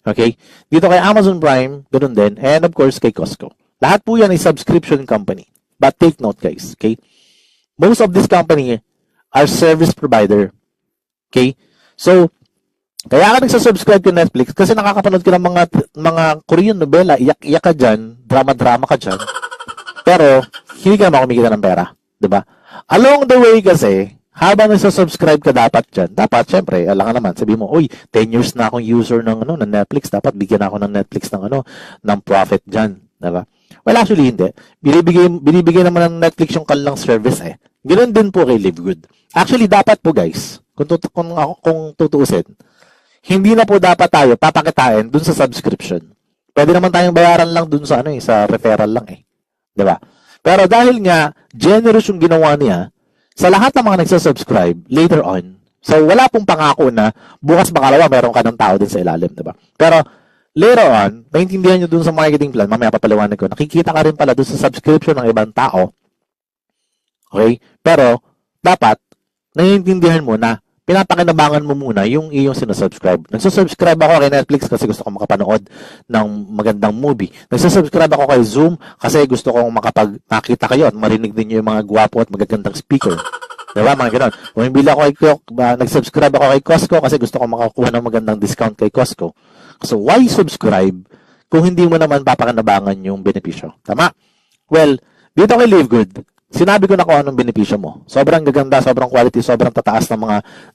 Okay? Dito kay Amazon Prime, ganun din. And of course, kay Costco. Lahat po yan ay subscription company. But take note, guys. Okay? Most of this company are service provider. Okay? So, kaya ka nagsasubscribe kay Netflix kasi nakakapanood ka ng mga Korean novela, iyak-iyak ka dyan, drama-drama ka dyan. Pero, hindi ka naman kumikita ng pera. Diba? Along the way kasi, habang nagsusubscribe ka dapat dyan, dapat, syempre, alam ka naman, sabi mo, uy, 10 years na akong user ng Netflix, dapat bigyan ako ng Netflix ng profit dyan. Diba? Well, actually, hindi. Binibigay naman ng Netflix yung kanilang service eh. Ganoon din po kay LiveGood. Actually, dapat po guys, kung tutuusin, hindi na po dapat tayo papakitain dun sa subscription. Pwede naman tayong bayaran lang dun sa sa referral lang eh. Diba? Pero dahil nga, generous yung ginawa niya, sa lahat ng mga nagsasubscribe, later on, so wala pong pangako na bukas makalawa meron ka ng tao din sa ilalim, diba? Pero later on, naintindihan nyo dun sa marketing plan, mamaya papaliwanag ko, nakikita ka rin pala dun sa subscription ng ibang tao. Okay? Pero, dapat, naiintindihan mo na pinapakinabangan mo muna yung iyong sinusubscribe. Nagsusubscribe ako kay Netflix kasi gusto kong makapanood ng magandang movie. Nagsusubscribe ako kay Zoom kasi gusto kong makita kayo at marinig din yung mga gwapo at magagandang speaker. Diba, mga ganon. Bumibili ako nag-subscribe ako kay Costco kasi gusto ko makakuha ng magandang discount kay Costco. So, why subscribe kung hindi mo naman papakinabangan yung benepisyo? Tama? Well, dito kay Live Good, sinabi ko na kung anong benepisyo mo. Sobrang gaganda, sobrang quality, sobrang tataas ng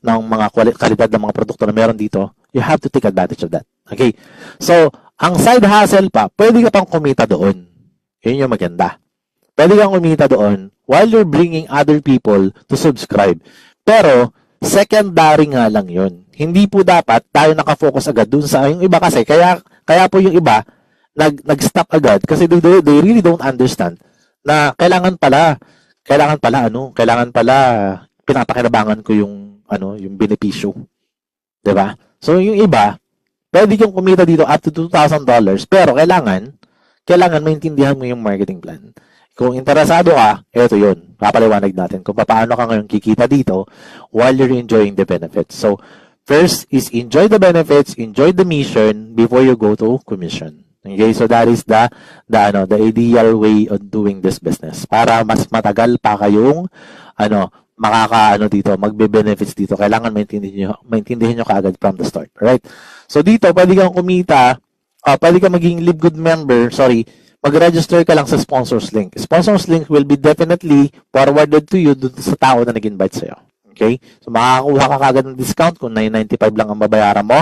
mga kalidad ng mga produkto na meron dito. You have to take advantage of that. Okay? So, ang side hustle pa, pwede ka pang kumita doon. Yun yung maganda. Pwede kang kumita doon while you're bringing other people to subscribe. Pero, secondary nga lang yun. Hindi po dapat tayo nakafocus agad dun sa yung iba kasi. Kaya po yung iba, nag-stop agad kasi they really don't understand na kailangan pala pinapakinabangan ko yung benepisyo. 'Di ba? So yung iba, pwede kang kumita dito up to $2,000 pero kailangan maintindihan mo yung marketing plan. Kung interesado ka, ito yun. Papaliwanag natin kung paano ka ngayon kikita dito while you're enjoying the benefits. So, first is enjoy the benefits, enjoy the mission before you go to commission. Okay, so that is the ideal way of doing this business. Para mas matagal pa kayong magbe-benefits dito. Kailangan maintindihan nyo kaagad from the start. Alright? So dito, pwede kang kumita, pwede kang maging Live Good member, mag-register ka lang sa sponsors link. Sponsors link will be definitely forwarded to you dun sa tao na nag-invite sa'yo. Okay? So makakakuha ka kagad ng discount kung $9.95 lang ang babayaran mo.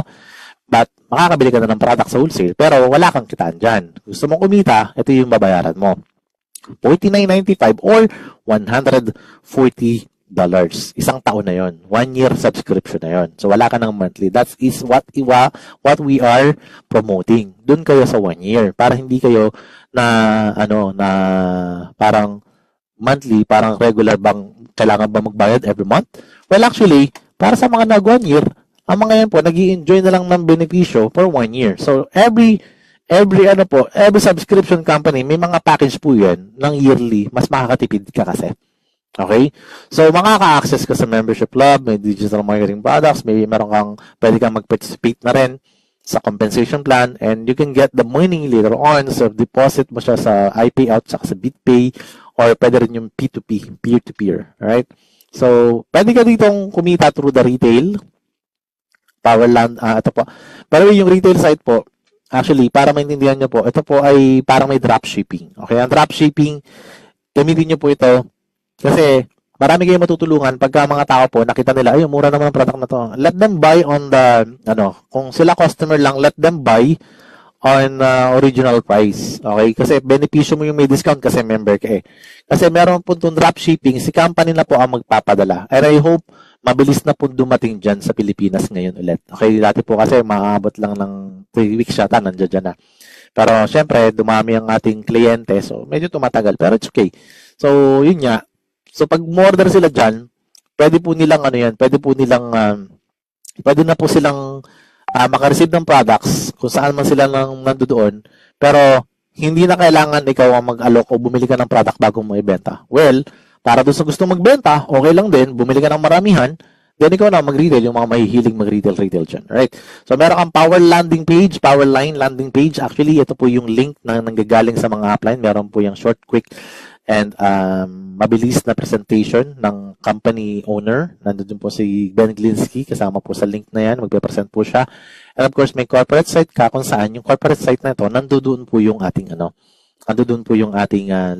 But makakabili ka na ng product sa wholesale. Pero wala kang kitaan dyan. Gusto mong kumita, ito yung babayaran mo. $49.95 or $140. Isang taon na yon. 1 year subscription na yon. So wala ka ng monthly. That is what we are promoting. Doon kayo sa 1 year. Para hindi kayo na parang monthly, parang regular bang kailangan ba magbayad every month? Well, actually, para sa mga nag 1 year, ang mga yan po, nag-i-enjoy na lang ng benepisyo for 1 year. So, every subscription company, may mga package po yan ng yearly. Mas makakatipid ka kasi. Okay? So, makaka-access ka sa membership club, may digital marketing products, pwede kang mag-participate na rin sa compensation plan, and you can get the money later on. So, deposit mo siya sa iPayout, saka sa BitPay, or pwede rin yung P2P, peer-to-peer. Alright? So, pwede ka ditong kumita through the retail, Powerland, ito po. Pero yung retail site po, actually, para maintindihan nyo po, ito po ay parang may dropshipping. Okay? Ang dropshipping, gamitin nyo po ito kasi marami kayong matutulungan pagka mga tao po, nakita nila, ay, mura naman ang product na to. Let them buy on the, kung sila customer lang, let them buy on original price. Okay? Kasi benepisyo mo yung may discount kasi member ka eh. Kasi meron po itong dropshipping, si company na po ang magpapadala. And I hope mabilis na po dumating dyan sa Pilipinas ngayon ulit. Okay, dati po kasi maaabot lang ng 3 weeks yata, nandiyan dyan na. Pero syempre, dumami ang ating kliyente, so medyo tumatagal. Pero it's okay. So, yun nga. So, pag order sila dyan, pwede na po silang makareceive ng products kung saan man sila nandoon. Pero, hindi na kailangan ikaw ang mag-alok o bumili ka ng product bago mo ibenta. Well, para doon sa gusto magbenta, okay lang din, bumili ka ng maramihan, then ikaw na mag-retail, yung mga mahihiling mag-retail dyan. Right? So, meron kang Powerline landing page. Actually, ito po yung link na nanggagaling sa mga upline. Meron po yung short, quick, and mabilis na presentation ng company owner. Nandun po si Ben Glinsky, kasama po sa link na yan. Magpe-present po siya. And of course, may corporate site ka kung saan yung corporate site na ito, nandoon po yung ating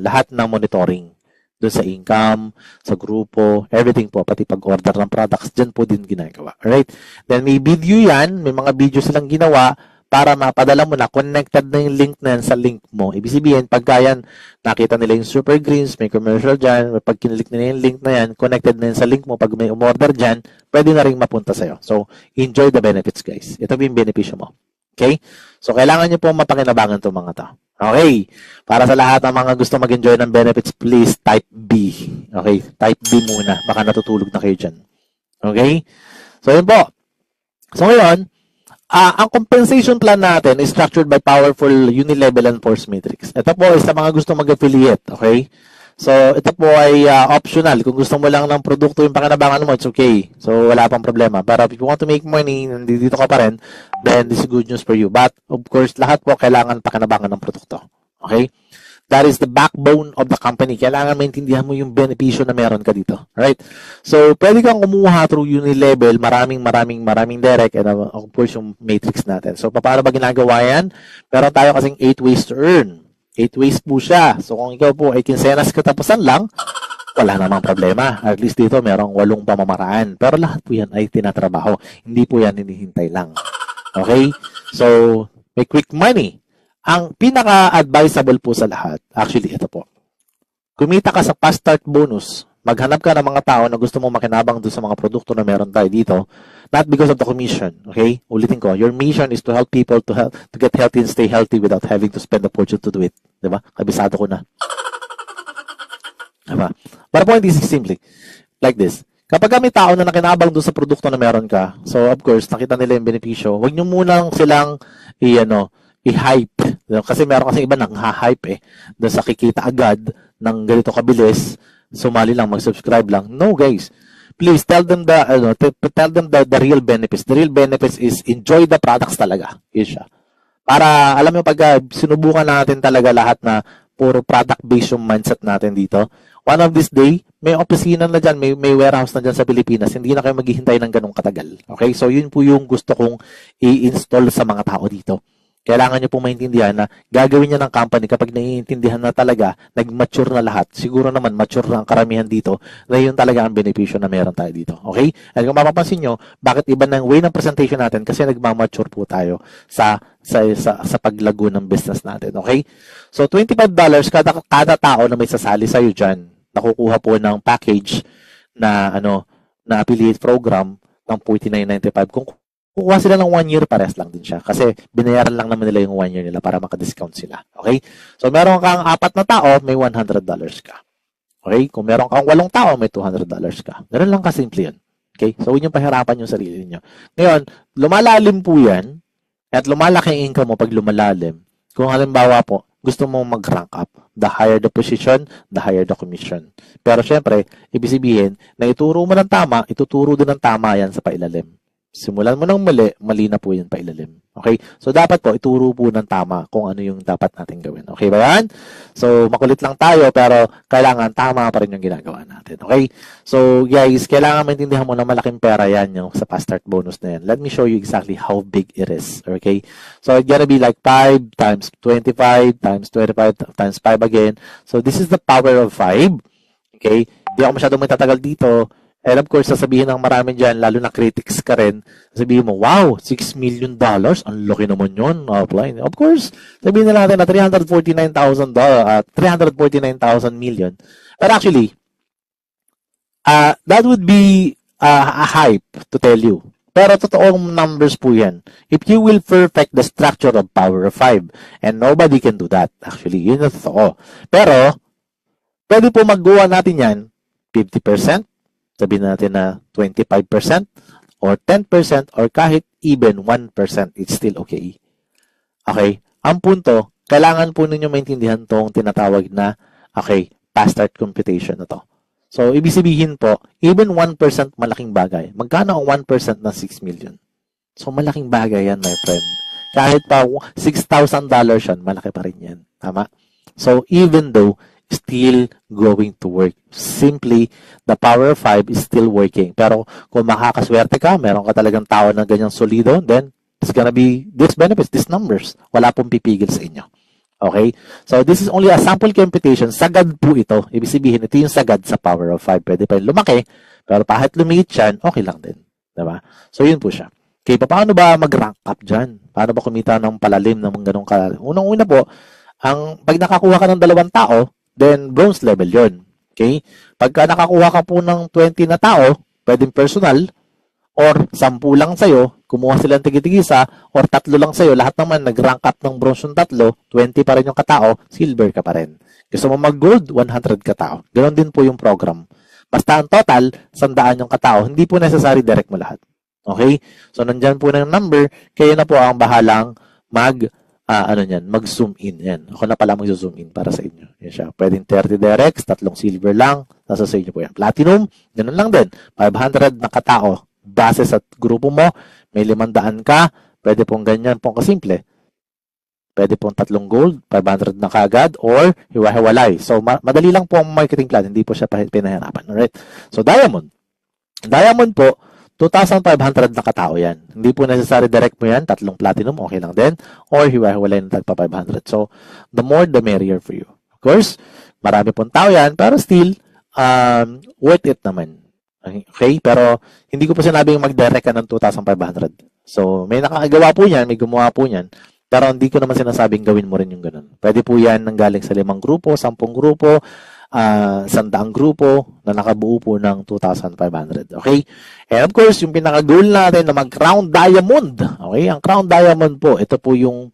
lahat ng monitoring. Doon sa income, sa grupo, everything po, pati pag-order ng products, dyan po din ginagawa. Alright? Then may video yan, may mga video silang ginawa para mapadala mo na, connected na yung link na yan sa link mo. Ibig sabihin, pagka yan, nakita nila yung super greens, may commercial dyan, pag kinilik nila yung link na yan, connected na yan sa link mo, pag may umorder dyan, pwede na rin mapunta sa'yo. So, enjoy the benefits, guys. Ito yung benepisyo mo. Okay? So, kailangan nyo po mapakinabangan itong mga to. Okay. Para sa lahat ng mga gusto mag-enjoy ng benefits, please type B. Okay. Type B muna. Baka natutulog na kayo dyan. Okay. So, yun po. So, ngayon, ang compensation plan natin is structured by powerful unilevel and force matrix. Ito po is sa mga gusto mag-affiliate. Okay. So, ito po ay optional. Kung gusto mo lang ng produkto yung pakinabangan mo, it's okay. So, wala pang problema. Pero if you want to make money, nandito ka pa rin, then this is good news for you. But, of course, lahat po kailangan pakinabangan ng produkto. Okay? That is the backbone of the company. Kailangan maintindihan mo yung benepisyo na meron ka dito. Alright? So, pwede kang kumuha through Unilevel, maraming direct, and of course, yung matrix natin. So, paano ba ginagawa yan? Meron tayo kasing 8 ways to earn. 8 ways po siya. So, kung ikaw po ay kinsenas katapusan lang, wala namang problema. At least dito, merong 8 pamamaraan. Pero lahat po yan ay tinatrabaho. Hindi po yan hinihintay lang. Okay? So, may quick money. Ang pinaka-advisable po sa lahat, actually, ito po. Kumita ka sa fast start bonus. Maghanap ka ng mga tao na gusto mong makinabang doon sa mga produkto na meron tayo dito. Not because of the commission. Okay? Ulitin ko. Your mission is to help people to get healthy and stay healthy without having to spend a fortune to do it. Diba? Kabisado ko na. Diba? But the point is simply like this. Kapag may tao na nakinabang doon sa produkto na meron ka, so of course, nakita nila yung benepisyo, huwag nyo munang silang i-hype. Kasi meron kasi iba nang ha-hype doon sa kikita agad ng ganito kabilis, sumali lang, mag-subscribe lang. No, guys. Please tell them the real benefits. The real benefits is enjoy the products talaga. Yun siya. Para, alam mo, pag sinubukan natin talaga lahat na puro product-based yung mindset natin dito, one of this day, may opisina na dyan, may warehouse na dyan sa Pilipinas, hindi na kayo maghihintay ng ganong katagal. Okay? So, yun po yung gusto kong i-install sa mga tao dito. Kailangan nyo pong maintindihan na gagawin niya ng company kapag naiintindihan na talaga, nag-mature na lahat. Siguro naman, mature na ang karamihan dito, na yun talaga ang benepisyo na meron tayo dito. Okay? At kung mapapansin nyo, bakit iba ng way ng presentation natin? Kasi nagmamature po tayo sa paglago ng business natin. Okay? So, $25 kada tao na may sasali sa'yo dyan, nakukuha po ng package na affiliate program ng $49.95. Kung kukuha sila ng 1 year, pares lang din siya. Kasi binayaran lang naman nila yung 1 year nila para maka-discount sila. Okay? So, meron kang 4 na tao, may $100 ka. Okay? Kung meron kang 8 tao, may $200 ka. Ganun lang kasimple yun. Okay? So, huwag niyong pahirapan yung sarili niyo. Ngayon, lumalalim po yan, at lumalaki ang income mo pag lumalalim. Kung halimbawa po, gusto mo mag-rank up. The higher the position, the higher the commission. Pero syempre, ibig sabihin, na ituro mo ng tama, ituturo din ng tama yan sa pailalim. Simulan mo ng mali na po yun pailalim. Okay? So, dapat po, ituro po ng tama kung ano yung dapat natin gawin. Okay ba yan? So, makulit lang tayo, pero kailangan tama pa rin yung ginagawa natin. Okay? So, guys, kailangan maintindihan mo na malaking pera yan yung sa fast start bonus na yan. Let me show you exactly how big it is. Okay? So, it's gonna be like 5 times 25 times 25 times 5 again. So, this is the power of 5. Okay? Hindi ako masyadong may tatagal dito. And of course, sasabihin ng marami dyan, lalo na critics ka rin, sasabihin mo, wow, $6 million? Ang laki naman yun. Offline. Of course, sabihin na natin na 349,000 million. But actually, that would be a hype to tell you. Pero totoong numbers po yan. If you will perfect the structure of power of 5, and nobody can do that. Actually, yun na totoo. Pero, pwede po magawa natin yan 50%, sabihin natin na 25% or 10% or kahit even 1%, it's still okay. Okay? Ang punto, kailangan po ninyo maintindihan tong tinatawag na, fast start computation na to. So, ibig sabihin po, even 1% malaking bagay. Magkano ang 1% na 6 million? So, malaking bagay yan, my friend. Kahit pa $6,000 yan, malaki pa rin yan. Tama? So, even though still going to work. Simply, the power of 5 is still working. Pero kung makakaswerte ka, meron ka talagang tao na ganyang solido, then it's gonna be this benefits, these numbers. Wala pong pipigil sa inyo. Okay? So, this is only a sample computation. Sagad po ito. Ibig sabihin, ito yung sagad sa power of 5. Pwede pa yung lumaki, pero kahit lumiit yan, okay lang din. Diba? So, yun po siya. Okay, paano ba mag-rank up dyan? Paano ba kumita ng palalim ng mga ganong kalalim? Unang-una po, pag nakakuha ka ng 2 tao, then bronze level yon. Okay? Pagka nakakuha ka po ng 20 na tao, pwedeng personal, or 10 lang sa'yo, kumuha silang tigit-tigisa, or 3 lang sa'yo, lahat naman nag-rank up ng bronze yung 3, 20 pa rin yung katao, silver ka pa rin. Gusto mo mag-gold, 100 katao. Ganon din po yung program. Basta ang total, 100 yung katao, hindi po necessary direct mo lahat. Okay? So, nandyan po na yung number, kayo na po ang bahalang mag-zoom in. Yan. Ako na pala mag-zoom in para sa inyo. Yan siya. Pwedeng 30 directs, 3 silver lang. Nasa sa inyo po yan. Platinum, ganun lang din. 500 na katao. Base sa grupo mo, may 500 ka, pwede pong ganyan pong kasimple. Pwede pong 3 gold, 500 na kagad, or hiwa-hiwalay. So, madali lang po ang marketing plan. Hindi po siya pinahirapan. Alright? So, Diamond. Diamond po, 2,500 na katao yan. Hindi po necessary direct mo yan. 3 platinum, okay lang din. Or hiwa-hiwalay ng tagpa 500. So, the more, the merrier for you. Of course, marami pong tao yan, pero still, worth it naman. Okay? Pero, hindi ko po sinabing mag-direct ka ng 2,500. So, may nakagawa po yan, may gumawa po yan. Pero hindi ko naman sinasabing gawin mo rin yung ganun. Pwede po yan nang galing sa 5 grupo, 10 grupo, 100 grupo na nakabuo po ng 2,500. Okay? And of course, yung pinaka-goal natin na mag-Crown Diamond. Okay? Ang Crown Diamond po, ito po yung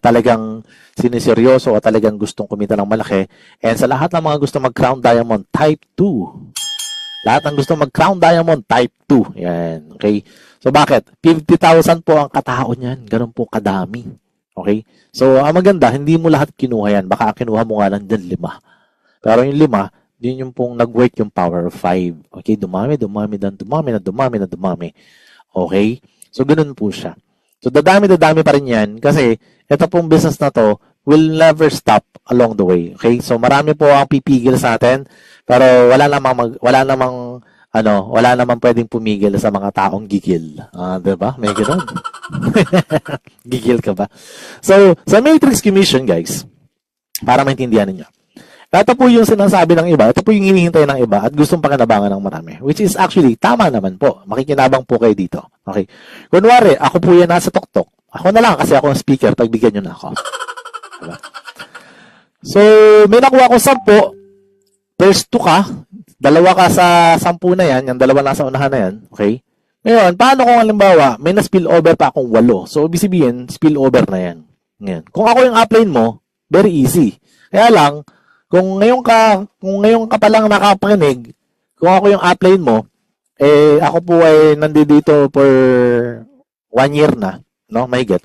talagang siniseryoso o talagang gustong kumita ng malaki. And sa lahat ng mga gusto mag-Crown Diamond, Type 2. Lahat ng gusto mag-Crown Diamond, Type 2. Yan. Okay? So, bakit? 50,000 po ang katao niyan. Ganun po kadami. Okay? So, ang maganda, hindi mo lahat kinuha yan. Baka kinuha mo nga lang dyan 5. Pero yung 5, yun yung pong nag-work yung power of 5. Okay? Dumami. Okay? So, ganun po siya. So, dadami pa rin yan kasi ito pong business na to will never stop along the way. Okay? So, marami po ang pipigil sa atin pero wala namang pwedeng pumigil sa mga taong gigil. Diba? May gano'n. Gigil ka ba? So, sa Matrix Commission, guys, para maintindihan niyo. Ito po yung sinasabi ng iba, ito po yung hinihintay ng iba at gustong pakinabangan ng marami. Which is actually, tama naman po. Makikinabang po kayo dito. Okay? Kunwari, ako po yan nasa tuktok. Ako na lang kasi ako ang speaker, pagbigyan nyo na ako. Diba? So, may nakuha ko 10. First 2 ka, 2 ka sa 10 na yan, yung 2 nasa unahan na yan, okay? Ngayon, paano kung halimbawa, may na-spill over pa akong 8. So, ibig sabihin, spill over na yan. Ngayon, kung ako yung upline mo, very easy. Kaya lang, kung ngayon ka pa lang nakapakinig, kung ako yung upline mo, ako po ay nandito for 1 year na, no? May get.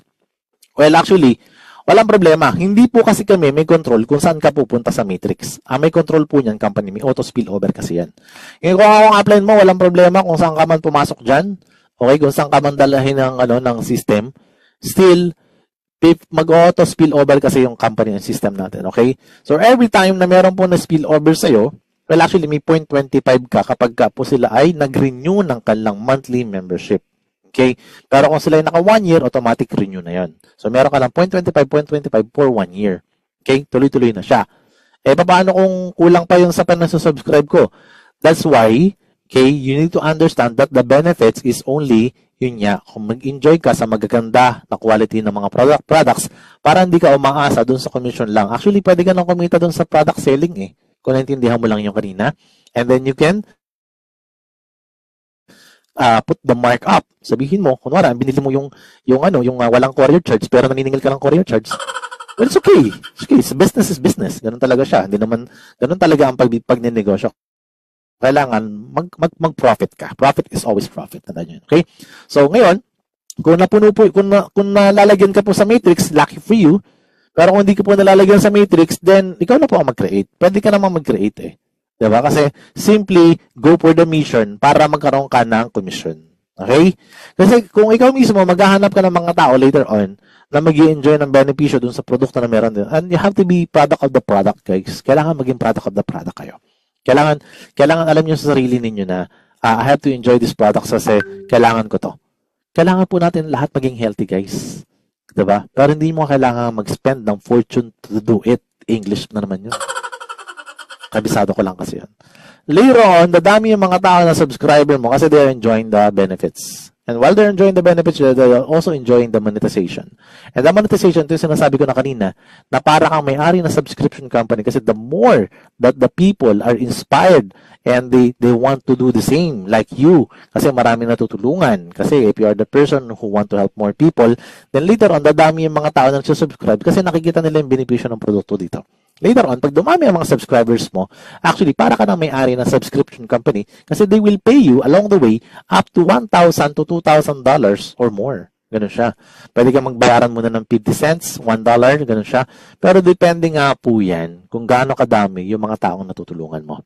Well, actually, walang problema. Hindi po kasi kami may control kung saan ka pupunta sa Matrix. May control po niyan company. May auto spillover kasi yan. Ngayon, kung ako ang upline mo, walang problema kung saan ka man pumasok dyan. Okay, kung saan ka man dalahin ng system. Still, mag-auto spillover kasi yung company and system natin. Okay? So, every time na meron po na spillover sa'yo, well, actually, may 0.25 ka kapag ka po sila ay nag-renew ng kanilang monthly membership. Okay? Pero kung sila ay naka 1 year, automatic renew na yon. So, meron ka ng 0.25 for 1 year. Okay? Tuloy-tuloy na siya. Paano kung kulang pa yung sa panasa-subscribe ko? That's why, okay, you need to understand that the benefits is only, yun nga, kung mag-enjoy ka sa magaganda na quality ng mga products, para hindi ka umaasa dun sa commission lang. Actually, pwede ka nang kumita dun sa product selling kung naintindihan mo lang yung kanina. And then you can put the mark up. Sabihin mo, kunwari, binili mo yung walang courier charge pero naniningil ka ng courier charge. Well, it's okay. It's okay. Business is business. Ganun talaga siya. Hindi naman, ganun talaga ang pagninegosyo. Kailangan mag-profit ka. Profit is always profit. Tandaan yun. Okay? So, ngayon, kung nalalagyan ka po sa Matrix, lucky for you. Pero kung hindi ka po nalalagyan sa Matrix, then ikaw na po ang mag-create. Pwede ka namang mag-create Diba? Kasi simply go for the mission para magkaroon ka ng commission. Okay? Kasi kung ikaw mismo maghahanap ka ng mga tao later on na mag-i-enjoy ng benepisyo dun sa produkto na meron din. And you have to be product of the product, guys. Kailangan maging product of the product kayo. Kailangan alam niyo sa sarili ninyo na I have to enjoy this product kasi kailangan ko to. Kailangan po natin lahat maging healthy, guys. Diba? Pero hindi mo kailangan mag-spend ng fortune to do it. English na naman yun. Kabisado ko lang kasi yan. Later on, dadami yung mga tao na subscriber mo kasi they're enjoying the benefits. And while they're enjoying the benefits, they're also enjoying the monetization. And the monetization, ito yung sinasabi ko na kanina, na para kang may-ari na subscription company kasi the more that the people are inspired and they want to do the same like you kasi maraming natutulungan. Kasi if you are the person who want to help more people, then later on, dadami yung mga tao na subscribe kasi nakikita nila yung benepisyo ng produkto dito. Later on, pag dumami ang mga subscribers mo, actually, para ka na may-ari ng subscription company kasi they will pay you along the way up to $1,000 to $2,000 or more. Ganun siya. Pwede ka magbayaran muna ng 50 cents, $1, ganun siya. Pero depende nga po yan kung gaano kadami yung mga taong natutulungan mo.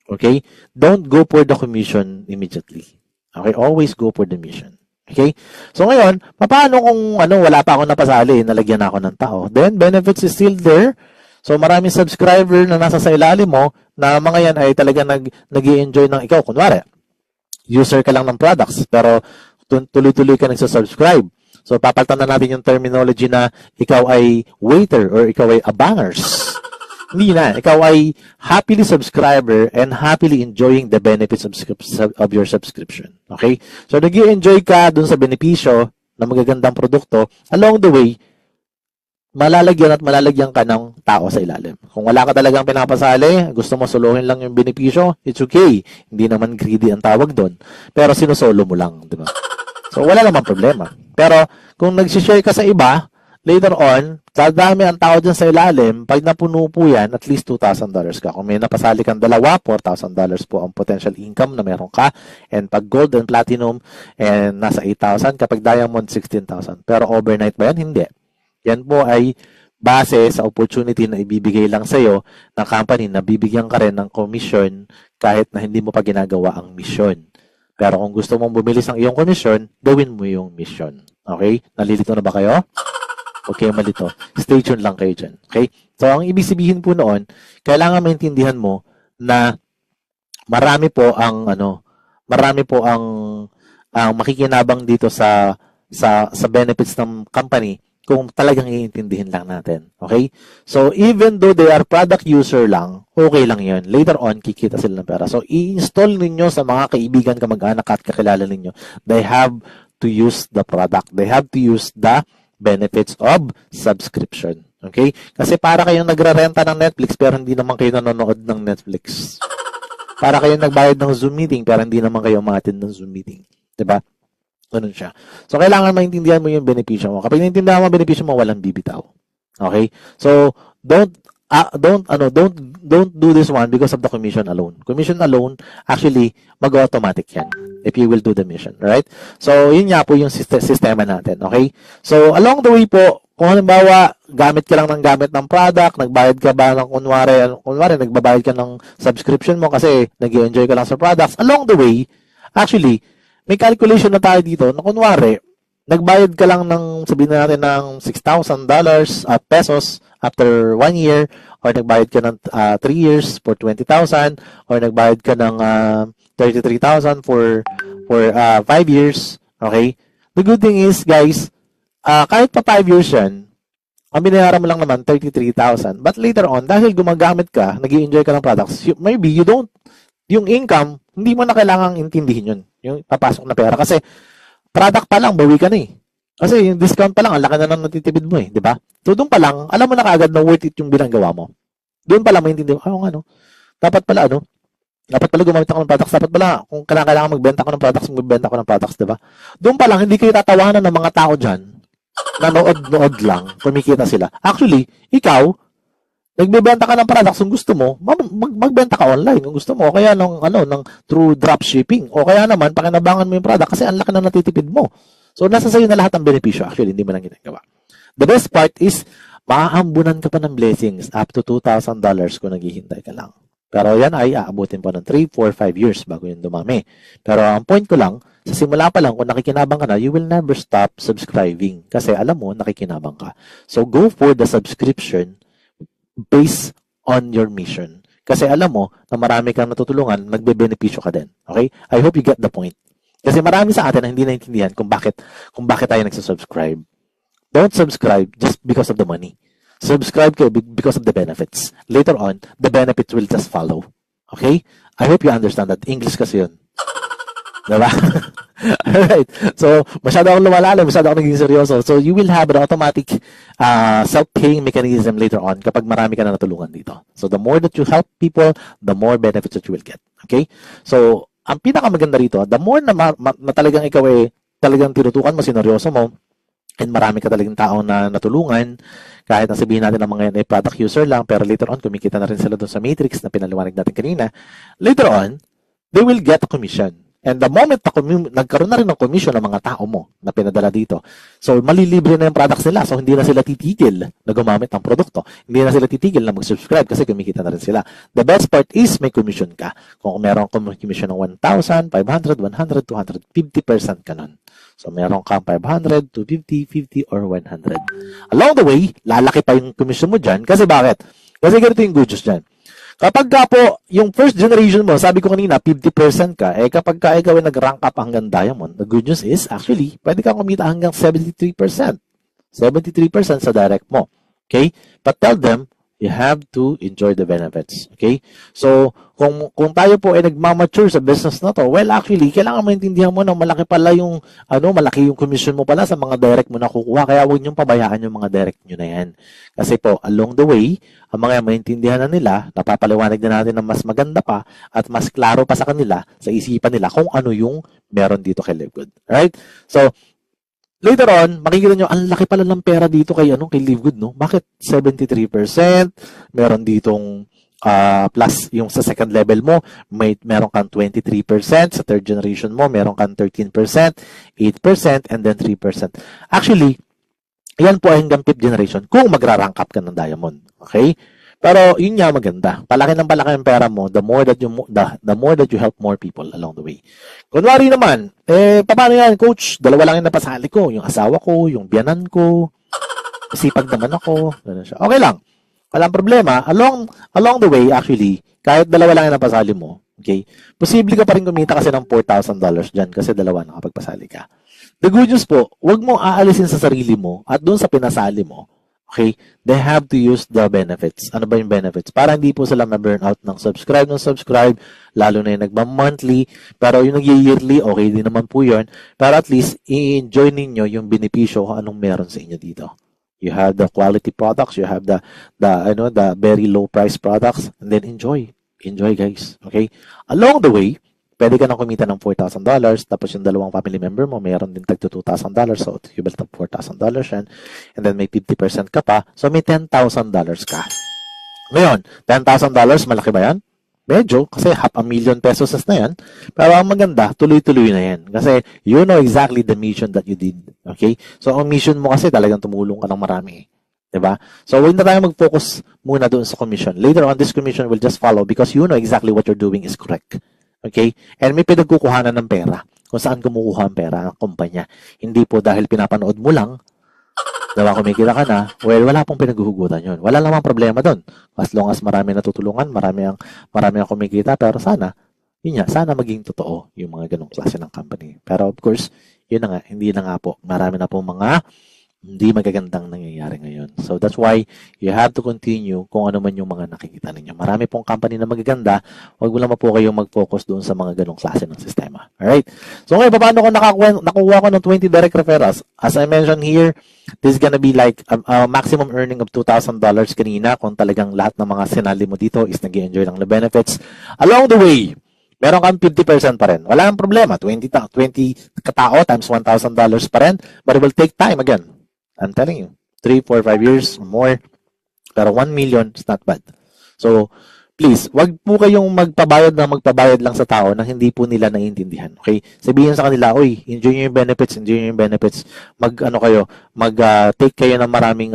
Okay? Don't go for the commission immediately. Okay? Always go for the mission. Okay? So ngayon, paano kung wala pa ako napasali, nalagyan ako ng tao? Then, benefits is still there. So maraming subscriber na nasa sa ilalim mo na mga yan ay talaga nag-i-enjoy ng ikaw. Kunwari, user ka lang ng products, pero tuloy-tuloy ka nagsasubscribe. So papalitan na natin yung terminology na ikaw ay waiter or ikaw ay abangers. Hindi na. Ikaw ay happily subscriber and happily enjoying the benefits of your subscription. Okay? So, nag-i-enjoy ka dun sa benepisyo ng magagandang produkto. Along the way, malalagyan ka ng tao sa ilalim. Kung wala ka talagang pinapasali, gusto mo solohin lang yung benepisyo, it's okay. Hindi naman greedy ang tawag doon. Pero sinusolo mo lang, di ba? So, wala namang problema. Pero, kung nag-share ka sa iba, later on, dadami ang tao dyan sa ilalim, pag napuno po yan, at least $2,000 ka. Kung may napasali kang dalawa, $4,000 po ang potential income na meron ka. And pag gold and platinum, and nasa 8,000. Kapag diamond, 16,000. Pero overnight ba yan? Hindi. Yan po ay base sa opportunity na ibibigay lang sa'yo ng company na bibigyan ka rin ng commission kahit na hindi mo pa ginagawa ang mission. Pero kung gusto mong bumilis ang iyong commission, gawin mo yung mission. Okay? Nalilito na ba kayo? Okay, malito. Stay tuned lang kayo dyan. Okay? So, ang ibig sabihin po noon, kailangan maintindihan mo na marami po ang makikinabang dito sa benefits ng company kung talagang iintindihin lang natin. Okay? So, even though they are product user lang, okay lang yun. Later on, kikita sila ng pera. So, i-install ninyo sa mga kaibigan, kamag-anak at kakilala ninyo. They have to use the product. They have to use the benefits of subscription. Okay? Kasi para kayong nagrarenta ng Netflix pero hindi naman kayo nanonood ng Netflix. Para kayong nagbayad ng Zoom meeting pero hindi naman kayo ma-attend ng Zoom meeting. Diba? Ganun siya. So, kailangan maintindihan mo yung benepisyo mo. Kapag naintindihan mo yung benepisyo mo, walang bibitaw. Okay? So, don't do this one because of the commission alone. Commission alone, actually, mag-automatic yan if you will do the mission, right? So, yun nga po yung sistema natin, okay? So, along the way po, kung halimbawa, gamit ka lang ng gamit ng product, nagbayad ka ba ng kunwari, nagbabayad ka ng subscription mo kasi nag-enjoy ka lang sa products, along the way, actually, may calculation na tayo dito na kunwari, nagbayad ka lang ng, sabihin natin, ng $6,000 pesos after 1 year, or nagbayad ka ng 3 years for 20,000, or nagbayad ka ng 33,000 for 5 years, okay? The good thing is, guys, kahit pa 5 years yan, ang binayaran mo lang naman 33,000. But later on, dahil gumagamit ka, nag-i-enjoy ka ng products, maybe you don't, yung income, hindi mo na kailangang intindihin yun, yung papasok na pera. Kasi, product pa lang, bawi ka na eh. Kasi yung discount pa lang, ang laki na nang natitipid mo eh, di ba? So, doon pa lang, alam mo na kaagad na worth it yung binanggawa mo. Doon pa lang, maintindihan mo, dapat pala gumamit ako ng products, dapat pala, kung kailangan magbenta ko ng products, magbenta ko ng products, di ba? Doon pa lang, hindi kayo tatawanan ng mga tao dyan, na nood lang, kumikita sila. Actually, ikaw, nagbebenta ka ng products kung gusto mo, magbenta ka online kung gusto mo, o kaya ng through dropshipping, o kaya naman, pakinabangan mo yung product kasi ang laki na natitipid mo. So, nasa sa'yo na lahat ng benepisyo. Actually, hindi mo lang ginagawa. The best part is, maaambunan ka pa ng blessings up to $2,000 kung naghihintay ka lang. Pero yan ay aabutin pa ng 3, 4, 5 years bago yun dumami. Pero ang point ko lang, sa simula pa lang, kung nakikinabang ka na, you will never stop subscribing. Kasi alam mo, nakikinabang ka. So, go for the subscription based on your mission. Kasi alam mo, na marami kang natutulungan, magbe-benepisyo ka din. Okay? I hope you get the point. Kasi marami sa atin na hindi naintindihan kung bakit tayo nagsasubscribe. Don't subscribe just because of the money. Subscribe kayo because of the benefits. Later on, the benefits will just follow. Okay? I hope you understand that. English kasi yun. Diba? Alright. So, masyado akong lumalalim, masyado akong naging seryoso. So, you will have an automatic self-paying mechanism later on kapag marami ka na natulungan dito. So, the more that you help people, the more benefits that you will get. Okay? So, ang pinakamaganda rito, the more na talagang ikaw ay talagang tinutukan mo, sineryoso mo, and marami ka talagang tao na natulungan, kahit na sabihin natin ang mga yan ay product user lang, pero later on, kumikita na rin sila doon sa matrix na pinaliwanag natin kanina. Later on, they will get a commission. And the moment nagkaroon na rin ng commission ng mga tao mo na pinadala dito, so malilibre na yung products nila. So hindi na sila titigil na gumamit ng produkto. Hindi na sila titigil na mag-subscribe kasi kumikita na rin sila. The best part is may commission ka. Kung meron kang commission ng 1,000, 500, 100, 200, 50% ka nun. So meron kang 500, 250, 50, or 100. Along the way, lalaki pa yung commission mo dyan. Kasi bakit? Kasi ganito yung good news dyan. Kapag ka po, yung first generation mo, sabi ko kanina, 50% ka, kapag ka ikaw ay nag-rank up hanggang diamond, the good news is, actually, pwede kang kumita hanggang 73%. 73% sa direct mo. Okay? But tell them, you have to enjoy the benefits. Okay? So, kung tayo po ay nagmamature sa business na to, well, actually, kailangan maintindihan mo na malaki pala yung, malaki yung commission mo pala sa mga direct mo na kukuha. Kaya huwag niyong pabayaan yung mga direct nyo na yan. Kasi po, along the way, ang mga maintindihan na nila, napapaliwanag na natin na mas maganda pa at mas klaro pa sa kanila, sa isipan nila, kung ano yung meron dito kay Livegood. Alright? So, later on, makikita nyo, ang laki pala ng pera dito kay Livegood, no? Bakit 73%? Meron ditong plus yung sa second level mo, meron kang 23%, sa third generation mo, meron kang 13%, 8%, and then 3%. Actually, yan po ay hanggang 5th generation kung magra-rank up ka ng diamond. Okay? Pero yun nga maganda. Palaki ng palaki ang pera mo, the more that you help more people along the way. Kunwari naman, paano yan, coach? Dalawa lang yung napasali ko. Yung asawa ko, yung biyanan ko. Sipag naman ako. Ganun siya. Okay lang. Walang problema. Along the way, actually, kahit dalawa lang yung napasali mo, okay, posible ka pa rin kumita kasi ng $4,000 dyan kasi dalawa nakapagpasali ka. The good news po, huwag mo aalisin sa sarili mo at doon sa pinasali mo. Okay? They have to use the benefits. Ano ba yung benefits? Para hindi po sila ma-burn out ng subscribe, lalo na yung nagma-monthly. Pero yung nag-yearly, okay din naman po yun. Pero at least, i-enjoy ninyo yung benepisyo kung anong meron sa inyo dito. You have the quality products, you have the very low price products, and then enjoy. Enjoy, guys. Okay? Along the way, pwede ka nang kumita ng $4,000, tapos yung dalawang family member mo, mayroon din tagto $2,000, so equivalent of $4,000 yan, and then may 50% ka pa, so may $10,000 ka. Ngayon, $10,000, malaki ba yan? Medyo, kasi $500,000 na yan, pero ang maganda, tuloy-tuloy na yan, kasi you know exactly the mission that you did, okay? So, ang mission mo kasi talagang tumulong ka ng marami, diba? So, huwag na tayo mag-focus muna doon sa commission. Later on, this commission will just follow because you know exactly what you're doing is correct. Okay? And may pinagkukuhanan ng pera. Kung saan kumukuha ang pera ng kumpanya. Hindi po dahil pinapanood mo lang, diba, kumikita ka na, well, wala pong pinaghuhugutan yun. Wala namang problema doon. As long as marami natutulungan, marami ang kumikita, pero sana, yun nga, sana maging totoo yung mga ganong klase ng company. Pero of course, yun na nga, hindi na nga po. Marami na po mga hindi magagandang nangyayari ngayon. So that's why you have to continue kung ano man yung mga nakikita ninyo. Marami pong company na magaganda, wag mo lang po kayong mag-focus doon sa mga ganong klase ng sistema. Alright? So ngayon, paano ko nakuha ko ng 20 direct referrals? As I mentioned here, this is gonna be like a maximum earning of $2,000 kanina kung talagang lahat ng mga sinali mo dito is nag-enjoy ng the benefits. Along the way, meron kang 50% pa rin. Wala nang problema. 20 katao times $1,000 pa rin, but it will take time again. I'm telling you, 3, 4, 5 years or more. Pero 1 million is not bad. So, please, wag po kayong magpabayad lang sa tao na hindi po nila naiintindihan. Okay? Sabihin sa kanila, oy, enjoy nyo yung benefits. Take kayo ng maraming,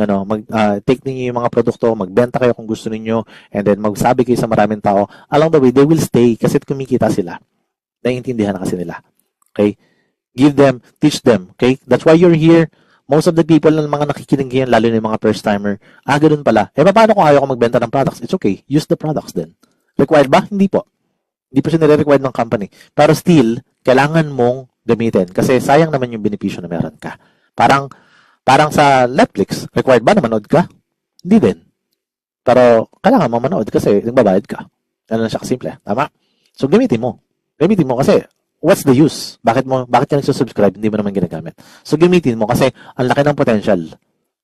take ninyo yung mga produkto, magbenta kayo kung gusto ninyo, and then magsabi kayo sa maraming tao. Along the way, they will stay kasi kumikita sila. Naiintindihan na kasi nila. Okay? Give them, teach them. Okay? That's why you're here. Most of the people na mga nakikinig ngayon, lalo na yung mga first-timer, ganun pala. Paano kung ayaw ko magbenta ng products? It's okay. Use the products then. Required ba? Hindi po. Hindi po siya nire-required ng company. Pero still, kailangan mong gamitin kasi sayang naman yung benepisyo na meron ka. Parang sa Netflix, required ba na manood ka? Hindi din. Pero kailangan mo manood kasi nagbabayad ka. Ano lang siya kasimple. Tama? So, gamitin mo. Gamitin mo kasi what's the use? Bakit ka nagsusubscribe? Hindi mo naman ginagamit. So, gamitin mo kasi ang laki ng potential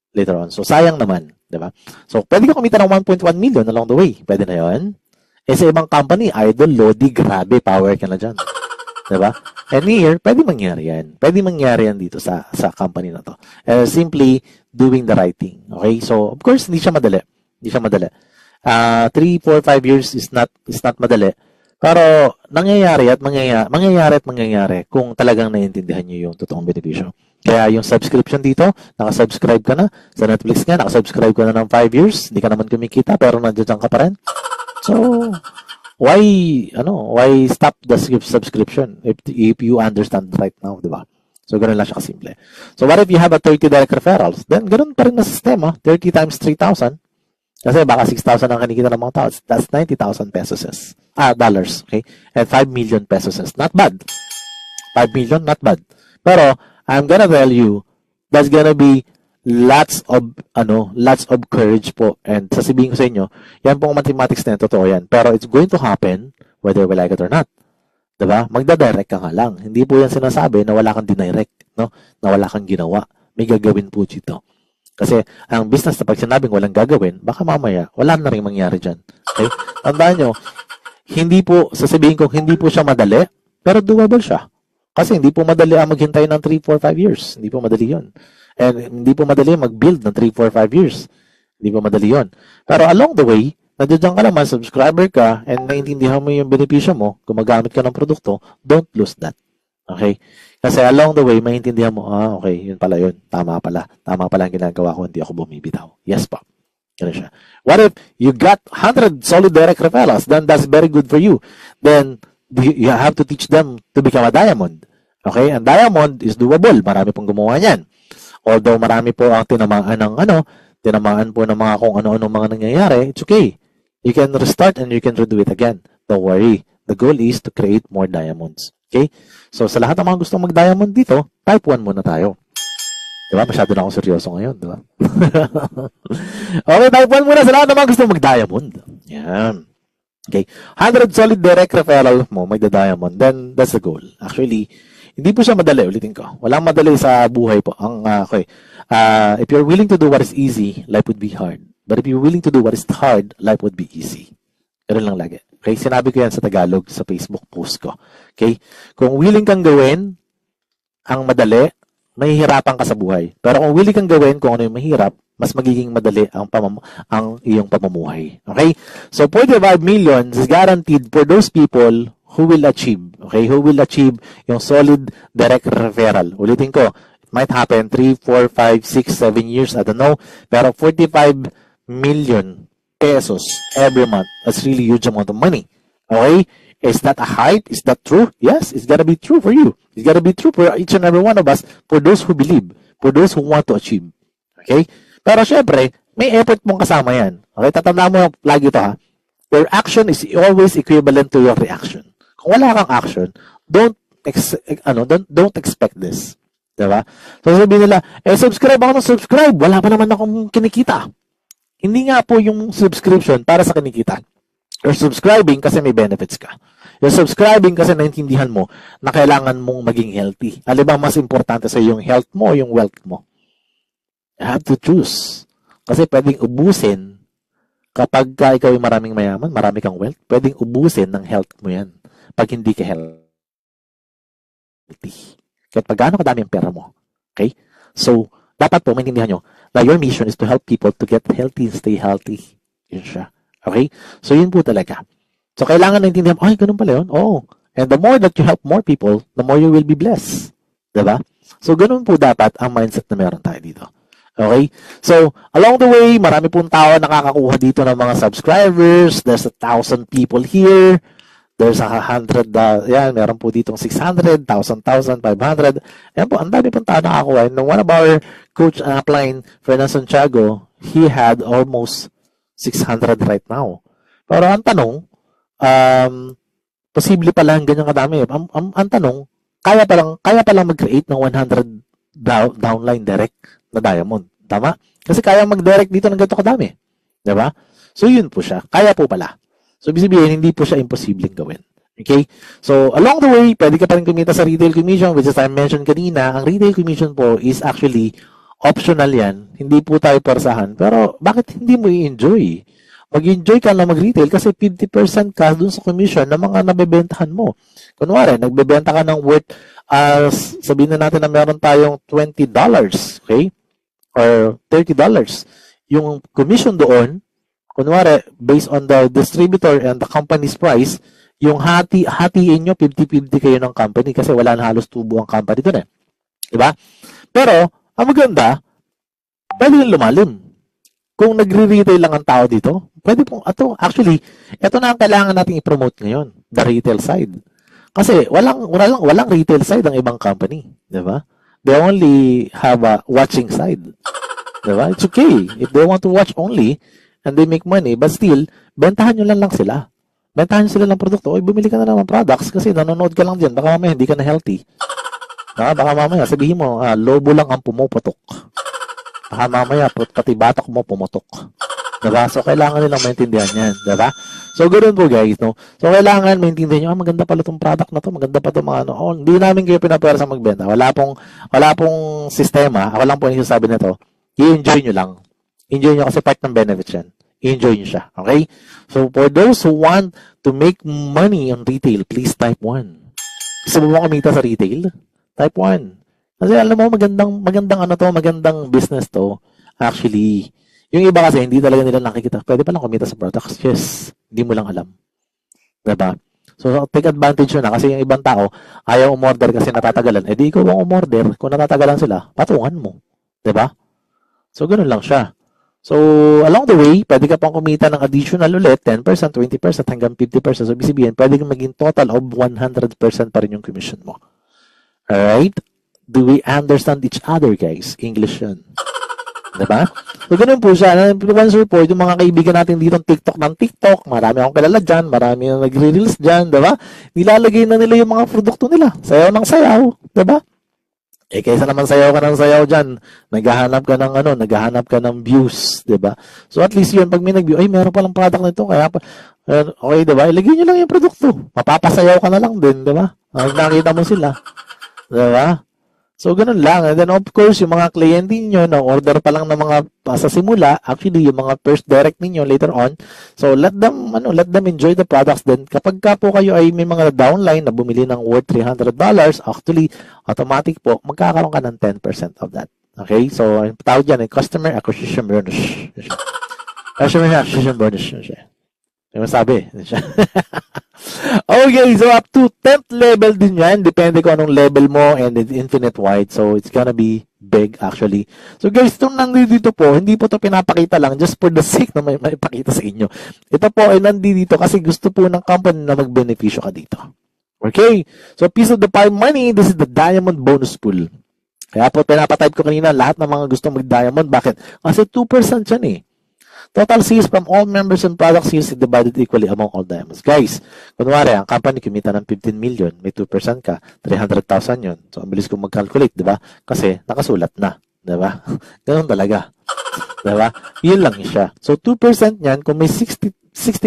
later on. So, sayang naman. Diba? So, pwede ka kumita ng 1.1 million along the way. Pwede na yun. Sa ibang company, Idol, Lodi, grabe, power ka na dyan. Diba? And here, pwede mangyari yan. Pwede mangyari yan dito sa company na to. Simply doing the right thing. Okay? So, of course, hindi siya madali. 3, 4, 5 years is not madali. Pero nangyayari at mangyayari kung talagang naiintindihan niyo yung totoong benepisyo. Kaya yung subscription dito, nakasubscribe ka na sa Netflix nga, nakasubscribe ka na ng 5 years, hindi ka naman kumikita pero nandiyan ka pa rin. So, why stop the subscription if you understand right now, di ba? So, ganun lang siya kasimple. So, what if you have a 30 direct referrals? Then, ganun pa rin na sistema, 30 times 3,000. Kasi baka 6,000 ang kinikita ng mga tao. That's 90,000 pesos. Dollars. Okay? And 5 million pesos. Not bad. 5 million, not bad. Pero, I'm gonna tell you, there's gonna be lots of courage po. And sasabihin ko sa inyo, yan pong mathematics na yan, totoo yan. Pero it's going to happen whether we like it or not. Diba? Magda-direct ka nga lang. Hindi po yan sinasabi na wala kang dinirect, no? Na wala kang ginawa. May gagawin po dito. Kasi ang business na pag sinabing walang gagawin, baka mamaya wala na rin mangyari dyan. Okay? Tandaan nyo, sasabihin ko, hindi po siya madali, pero doable siya. Kasi hindi po madali ang maghintay ng 3, 4, 5 years. Hindi po madali yun. And hindi po madali mag-build ng 3, 4, 5 years. Hindi po madali yun. Pero along the way, nandiyan ka naman, subscriber ka, and naintindihan mo yung benepisyo mo, gumagamit ka ng produkto, don't lose that. Okay? Kasi along the way, maintindihan mo, okay, yun pala yun. Tama pala ang ginagawa ko, hindi ako bumibitaw. Yes pa. Ganun siya. What if you got 100 solid direct referrals? Then that's very good for you. Then, you have to teach them to become a diamond. Okay? And diamond is doable. Marami pong gumawa niyan. Although marami po ang tinamaan po ng mga kung ano-ano mga nangyayari, it's okay. You can restart and you can redo it again. Don't worry. The goal is to create more diamonds. Okay? So, sa lahat ng mga gustong mag-diamond dito, type 1 muna tayo. Diba? Masyado na akong seryoso ngayon, diba? Okay, type 1 muna sa lahat ng mga gustong mag-diamond. Yan. Okay. 100 solid direct referral mo, magda-diamond. Then, that's the goal. Actually, hindi po siya madali. Ulitin ko. Walang madali sa buhay po. Okay. If you're willing to do what is easy, life would be hard. But if you're willing to do what is hard, life would be easy. Ganun lang lagi. Okay, sinabi ko yan sa Tagalog sa Facebook post ko. Okay? Kung willing kang gawin ang madali, mahihirapan ka sa buhay. Pero kung willing kang gawin kung ano yung mahirap, mas magiging madali ang iyong pamumuhay. Okay? So 45 million is guaranteed for those people who will achieve. Okay? Who will achieve yung solid direct referral. Ulitin ko, it might happen 3, 4, 5, 6, 7 years, I don't know. Pero 45 million pesos every month. That's really huge amount of money. Okay? Is that a hype? Is that true? Yes, it's gotta be true for you. It's gotta be true for each and every one of us, for those who believe, for those who want to achieve. Okay? Pero syempre, may effort mong kasama yan. Okay? Tatandaan mo lagi ito ha. Your action is always equivalent to your reaction. Kung wala kang action, don't expect this. Diba? So sabihin nila, subscribe ako ng subscribe. Wala pa naman akong kinikita. Hindi nga po yung subscription para sa kinikita. You're subscribing kasi may benefits ka. You're subscribing kasi naintindihan mo na kailangan mong maging healthy. Alam ba mas importante sa yung health mo o yung wealth mo? You have to choose. Kasi pwedeng ubusin kapag ikaw ay maraming mayaman, marami kang wealth, pwedeng ubusin ng health mo yan pag hindi ka healthy. Kahit pag gaano kadami ang pera mo. Okay? So, dapat po maintindihan nyo na your mission is to help people to get healthy and stay healthy. Yun siya. Okay? So, yun po talaga. So, kailangan naintindihan, ay, ganun pala yun. Oh. And the more that you help more people, the more you will be blessed. Diba? So, ganun po dapat ang mindset na meron tayo dito. Okay? So, along the way, marami pong tao nakakakuha dito ng mga subscribers. There's 1,000 people here. There's 100, yan, meron po ditong 600, 1,000, 500. Yan po, ang dami pong tao nakakuha. And one of our coach upline, Fernando Santiago, he had almost 600 right now. Pero ang tanong, posible pa lang ganyan kadami. Ang tanong, kaya pa lang mag-create ng 100 downline direct na diamond. Tama? Kasi kaya mag-direct dito ng ganito kadami. Diba? So, yun po siya. Kaya po pala. So, ibig sabihin, hindi po siya imposibleng gawin. Okay? So, along the way, pwede ka pa rin kumita sa retail commission, which as I mentioned kanina, ang retail commission po is actually optional yan. Hindi po tayo parasahan. Pero, bakit hindi mo i-enjoy? Mag-enjoy ka lang mag-retail kasi 50% ka dun sa commission ng mga nabebentahan mo. Kunwari, nagbebenta ka ng worth, sabihin na natin na meron tayong $20, okay? Or $30. Yung commission doon, kunwari, based on the distributor and the company's price, yung hatiin nyo, 50-50 kayo ng company kasi wala na halos tubo ang company dun eh. Diba? Pero, ang maganda, pwede yung lumalim. Kung nagre-retail lang ang tao dito, pwede pong, actually, ito na ang kailangan natin i-promote ngayon, the retail side. Kasi walang retail side ang ibang company, 'di ba? They only have a watching side. 'Di ba? It's okay if they want to watch only and they make money, but still bentahan nyo lang sila. Bentahan nyo sila ng produkto. Oy, bumili ka na lang ng products kasi nanonood ka lang diyan. Baka mamaya hindi ka na healthy. Baka mamaya sabihin mo, lobo lang ang pumuputok. Baka mamaya pati batok mo pumutok. Diba? So, kailangan nilang maintindihan yan. Diba? So, ganoon po guys, no? So, kailangan maintindihan nyo, maganda pala itong product na to, maganda pa itong mga ano. Hindi namin kayo pinapera sa magbenta. Wala pong sistema. Ako lang po yung sabi na to. I-enjoy nyo lang. Enjoy nyo kasi part ng benefits yan. I-enjoy nyo siya. Okay? So, for those who want to make money on retail, please type 1. Gusto mo kumita sa retail? Type 1. Kasi alam mo, magandang business to. Actually, yung iba kasi, hindi talaga nila nakikita. Pwede pa lang kumita sa products. Yes. Hindi mo lang alam. Diba? So, take advantage yun na. Kasi yung ibang tao, ayaw umorder kasi natatagalan. Eh, di ikaw ang umorder. Kung natatagalan sila, patungan mo. Diba? So, ganun lang siya. So, along the way, pwede ka pang kumita ng additional ulit, 10%, 20%, hanggang 50%. So, ibig sabihin, pwede kang maging total of 100% pa rin yung commission mo. Alright? Do we understand each other, guys? English yun. Diba? So, ganun po siya. Once report, yung mga kaibigan natin dito ng TikTok, marami akong kilala dyan, marami na nagre-reels dyan, diba? Nilalagay na nila yung mga produkto nila. Sayaw ng sayaw, diba? Eh, kaysa naman sayaw ka ng sayaw dyan, naghahanap ka ng views, diba? So, at least yun, pag may nag-view, ay, meron palang product na ito, kaya pa, okay, diba? Ilagay nyo lang yung produkto. Mapapasayaw ka na lang din, diba? Nakita mo sila. Diba? So, ganun lang. And then, of course, yung mga kliyente ninyo na order pa lang ng mga sa simula, actually, yung mga first direct ninyo later on. So, let them enjoy the products. Then, kapag ka po kayo ay may mga downline na bumili ng worth $300, actually, automatic po, magkakaroon ka ng 10% of that. Okay? So, ang tawag dyan ay customer acquisition bonus. Customer acquisition bonus. Yung masabi. Okay, so up to 10th level din yan. Depende kung anong level mo and it's infinite wide. So, it's gonna be big actually. So, guys, itong nandito po, hindi po ito pinapakita lang just for the sake na may ipakita sa inyo. Ito po ay nandito kasi gusto po ng company na mag-beneficyo ka dito. Okay? So, piece of the pie money, this is the diamond bonus pool. Kaya po, pinapatype ko kanina lahat ng mga gusto mag-diamond. Bakit? Kasi 2% yan eh. Total sales from all members and product sales is divided equally among all diamonds. Guys, kunwari, ang company kumita ng 15 million, may 2% ka, 300,000 yun. So, ang bilis kong mag-calculate, di ba? Kasi, nakasulat na. Di ba? Ganun talaga. Di ba? Yun lang siya. So, 2% niyan, kung may 60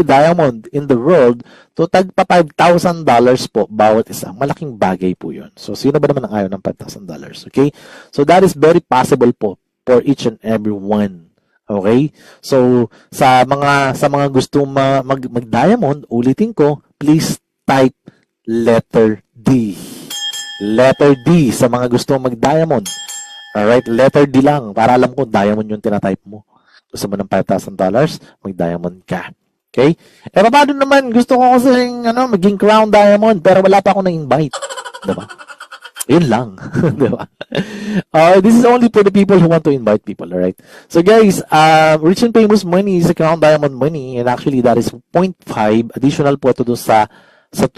diamond in the world, to tagpa $5,000 po bawat isa. Malaking bagay po yun. So, sino ba naman ang ayaw ng $5,000? Okay? So, that is very possible po for each and every one. Okay? So, sa mga gusto mag-diamond, ulitin ko, please type letter D. Letter D sa mga gusto mag-diamond. Alright? Letter D lang para alam ko diamond yung tinatype mo. Gusto mo ng $5,000, mag-diamond ka. Okay? Eh, paano naman? Gusto ko kasi maging crown diamond pero wala pa ako na-invite. Diba? Yun lang. Diba? This is only for the people who want to invite people, alright? So guys, Rich and Famous money is a crown diamond money and actually that is 0.5 additional po to sa 2%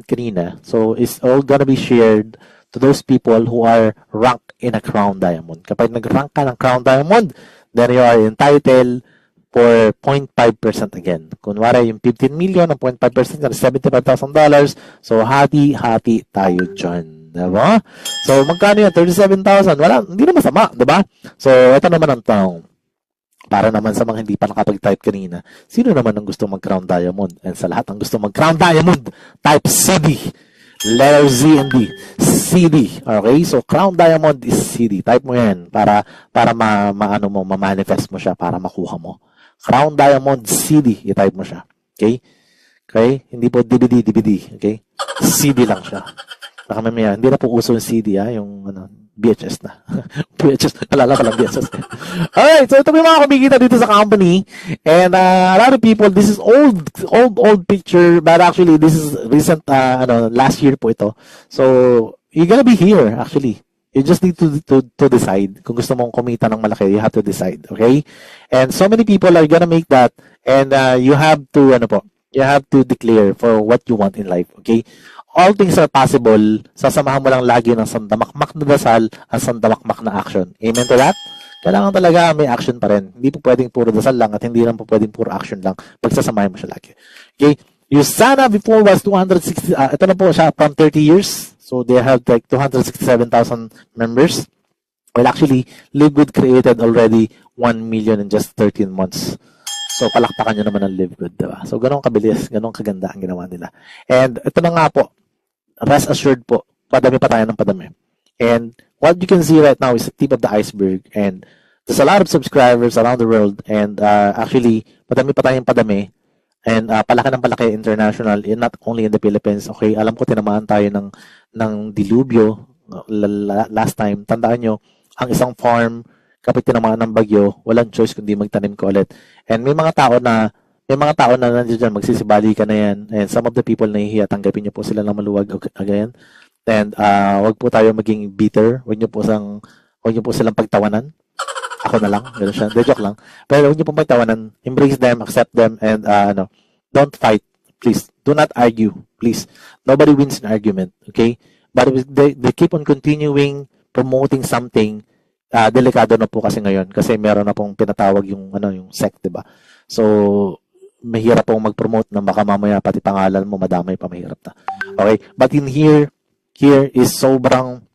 kanina. So it's all gonna be shared to those people who are ranked in a crown diamond. Kapag nag-rank ka ng crown diamond, then you are entitled for 0.5% again. Kunwari, yung 15 million, ang 0.5% na $75,000. So, hati-hati tayo dyan. Diba? So, magkano yun? 37,000. Wala, hindi na masama. Diba? So, ito naman ang tanong. Para naman sa mga hindi pa nakapag-type kanina, sino naman ang gusto mag-crown diamond? And sa lahat ang gusto mag-crown diamond, type CD. Letter Z and D. CD. Okay? So, crown diamond is CD. Type mo yan para ma-manifest mo siya, para makuha mo. Crown diamond CD. I-type mo siya. Okay? Okay? Hindi po DVD. Okay? CD lang siya. Baka mamaya, hindi na po uso yung CD, yung BHS na. BHS, alala ko lang BHS. Alright, so ito yung mga kumikita dito sa company. And a lot of people, this is old picture, but actually this is recent, last year po ito. So, you're gonna be here, actually. You just need to decide. Kung gusto mong kumita ng malaki, you have to decide, okay? And so many people are gonna make that, and you have to, you have to declare for what you want in life, okay? All things are possible. Sasamahan mo lang lagi ng sandamakmak na dasal at sandamakmak na action. Amen to that? Kailangan talaga may action pa rin. Hindi po pwedeng puro dasal lang at hindi lang po pwedeng puro action lang. Pagsasamahin mo siya lagi. Okay? Usana before was 260, ito na po siya from 30 years. So they have like 267,000 members. Well, actually, Live Good created already 1 million in just 13 months. So, palakpakan nyo naman ang Live Good, diba? So, ganun kabilis, ganun kaganda ang ginawa nila. And ito na nga po, rest assured po, padami pa tayo ng padami. And what you can see right now is the tip of the iceberg. And there's a lot of subscribers around the world. And actually, padami pa tayong padami. And palaki ng palaki international, not only in the Philippines. Okay, alam ko tinamaan tayo ng dilubyo last time. Tandaan nyo, ang isang farm, kapit tinamaan ng bagyo, walang choice kundi magtanim ko ulit. And may mga tao na nandiyan dyan, magsisibali ka na yan. And some of the people nahihiya, tanggapin niyo po sila ng maluwag again. And wag po tayo maging bitter. Wag niyo po silang pagtawanan. Ako na lang, gano'n siya. De joke lang. Pero wag niyo po pagtawanan. Embrace them, accept them, and don't fight. Please, do not argue. Please. Nobody wins an argument. Okay? But if they keep on continuing promoting something, delikado na po kasi ngayon kasi meron na pong pinatawag yung sect, 'di ba? So mahirap pong mag-promote na baka mamaya pati pangalan mo madamay pa, mahirap na. Okay? But in here is sobrang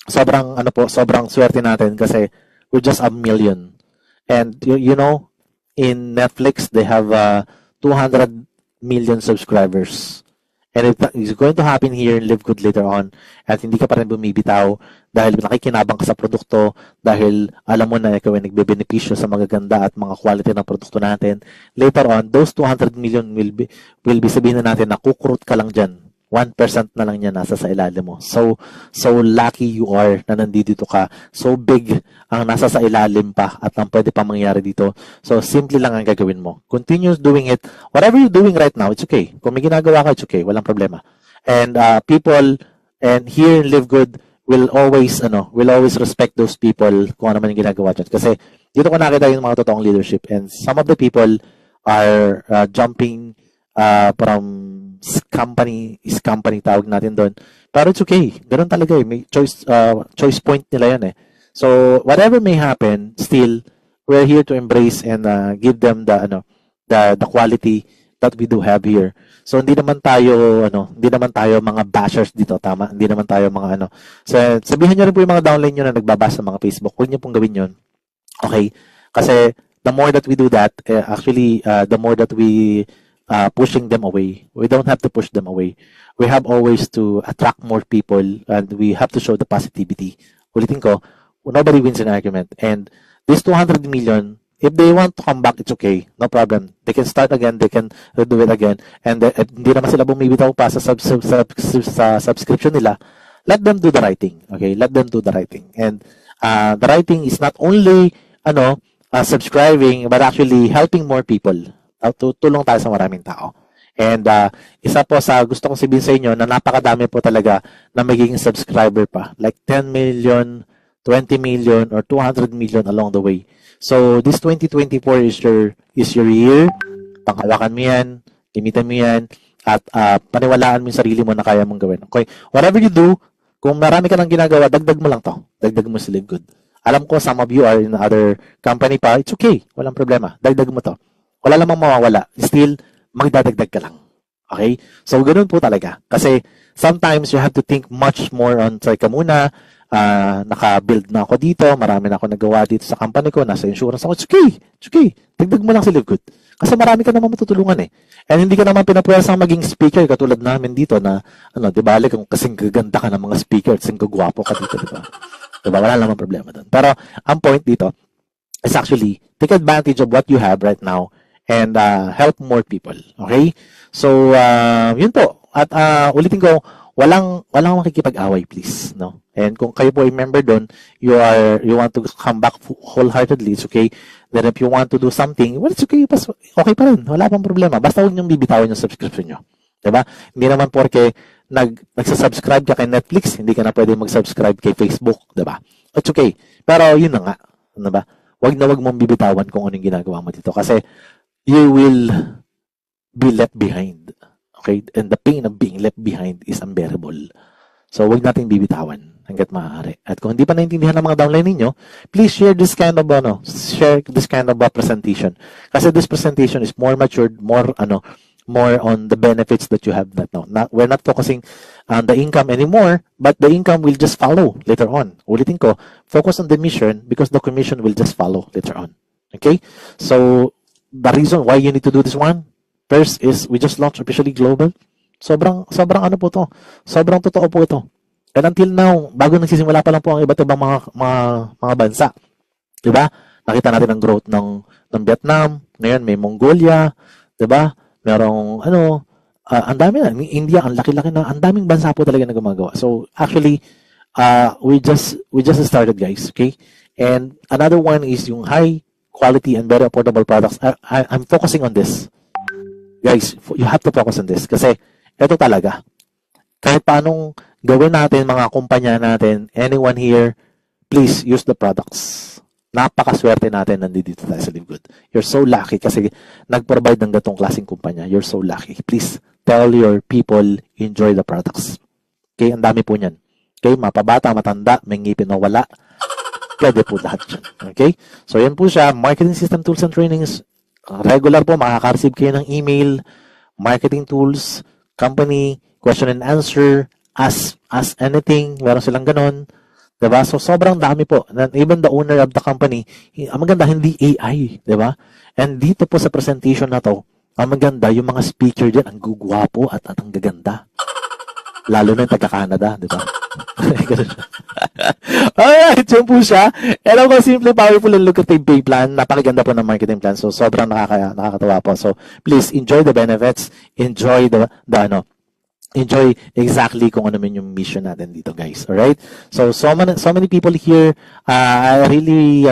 swerte natin kasi we're just 1 million. And you know, in Netflix they have 200 million subscribers. And it's going to happen here in Live Good later on. At hindi ka pa rin bumibitaw dahil nakikinabang ka sa produkto, dahil alam mo na ikaw ay nagbebenepisyo sa magaganda at mga quality ng produkto natin. Later on, those 200 million will be sabihin na natin na kukurot ka lang dyan. 1% na lang niya nasa sa ilalim mo. So lucky you are na nandito ka. So big ang nasa sa ilalim pa at ang pwede pa mangyari dito. So simple lang ang gagawin mo. Continue doing it. Whatever you're doing right now, it's okay. Kung may ginagawa ka, it's okay. Walang problema. And people and here in Live Good will always respect those people kung ano man yung ginagawa dyan. Kasi dito ko nakita yung mga totoong leadership. And some of the people are jumping from company tawag natin doon. Pero it's okay. Ganun talaga eh. May choice point nila yan eh. So, whatever may happen, still, we're here to embrace and give them the quality that we do have here. So, hindi naman tayo mga bashers dito, tama? Hindi naman tayo mga So, sabihin nyo rin po yung mga downline nyo na nagbabasa sa mga Facebook. Huwag nyo pong gawin yun. Okay? Kasi, the more that we do that, the more that we pushing them away. We don't have to push them away. We have always to attract more people and we have to show the positivity. Ulitin ko, nobody wins an argument. And this 200 million, if they want to come back, it's okay. No problem. They can start again. They can do it again. And hindi naman sila bumibitaw pa sa subscription nila. Let them do the right thing. Okay? Let them do the right thing. And the right thing is not only subscribing, but actually helping more people. Tulong tayo sa maraming tao. And isa po sa gusto kong sabihin sa inyo na napakadami po talaga na magiging subscriber pa. Like 10 million, 20 million, or 200 million along the way. So, this 2024 is your year. Panghawakan mo yan, gamitan mo yan, at paniwalaan mo yung sarili mo na kaya mong gawin. Okay? Whatever you do, kung marami ka nang ginagawa, dagdag mo lang to. Dagdag mo si Live Good. Alam ko, some of you are in other company pa. It's okay. Walang problema. Dagdag mo to. Wala namang mawawala. Still, magdadagdag ka lang. Okay? So, ganun po talaga. Kasi, sometimes you have to think much more on, teka muna, naka-build na ako dito, marami na ako nagawa dito sa company ko, nasa insurance ako. It's okay. It's okay. Dagdag mo lang si Live Good. Kasi marami ka naman matutulungan eh. And hindi ka naman pinapwesang maging speaker katulad namin dito na, di ba, kung kasing gaganda ka ng mga speaker, kasing gagwapo ka dito, di ba? Diba? Wala namang problema doon. Pero, ang point dito is actually, take advantage of what you have right now and help more people. Okay? So, yun po. At ulitin ko, walang makikipag-away, please. No? And kung kayo po ay member doon, you want to come back wholeheartedly, it's okay. Then if you want to do something, well, it's okay. Okay pa rin. Wala pang problema. Basta huwag niyong bibitawan yung subscription nyo. Diba? Hindi naman porke nagsasubscribe ka kay Netflix, hindi ka na pwede mag-subscribe kay Facebook. Diba? It's okay. Pero yun na nga. Diba? Wag mong bibitawan kung anong ginagawa mo dito. Kasi you will be left behind. Okay? And the pain of being left behind is unbearable. So, wag nating bibitawan hangga't maaari. At kung hindi pa naintindihan ng mga downline ninyo, please share this kind of presentation. Kasi this presentation is more matured, more on the benefits that you have now. We're not focusing on the income anymore, but the income will just follow later on. Ulitin ko, focus on the mission because the commission will just follow later on. Okay? So, the reason why you need to do this one, first is we just launched Officially Global. Sobrang ano po to. Sobrang totoo po ito. And until now, bago nagsisimula pa lang po ang iba't ibang mga bansa. Diba? Nakita natin ang growth ng Vietnam. Ngayon, may Mongolia. Diba? Merong, ang dami na. India, ang laki-laki na. Ang daming bansa po talaga na gumagawa. So, actually, we just started, guys. Okay? And another one is yung high quality and very affordable products. I'm focusing on this. Guys, you have to focus on this. Kasi, ito talaga. Kahit paanong gawin natin, mga kumpanya natin, anyone here, please use the products. Napakaswerte natin nandito tayo sa Live Good. You're so lucky kasi nag-provide ng gatong klaseng kumpanya. You're so lucky. Please tell your people, enjoy the products. Okay, ang dami po niyan. Okay, mapabata, matanda, may ngipin o wala. Pwede po lahat yan. Okay? So, yan po siya. Marketing system tools and trainings. Regular po, makaka-receive kayo ng email, marketing tools, company, question and answer, ask anything, meron silang ganon. Diba? So, sobrang dami po. And even the owner of the company, ang maganda, hindi AI. Diba? And dito po sa presentation na to, ang maganda, yung mga speaker dyan, ang gugwapo at ang gaganda. Lalo na yung taga-Canada, diba? Alright, yun po siya. And of course, simple, powerful, and lucrative pay plan. Napakaganda po ng marketing plan. So, sobrang nakakatawa po. So, please, enjoy the benefits. Enjoy enjoy exactly kung ano man yung mission natin dito, guys. Alright? So many people here, I'm really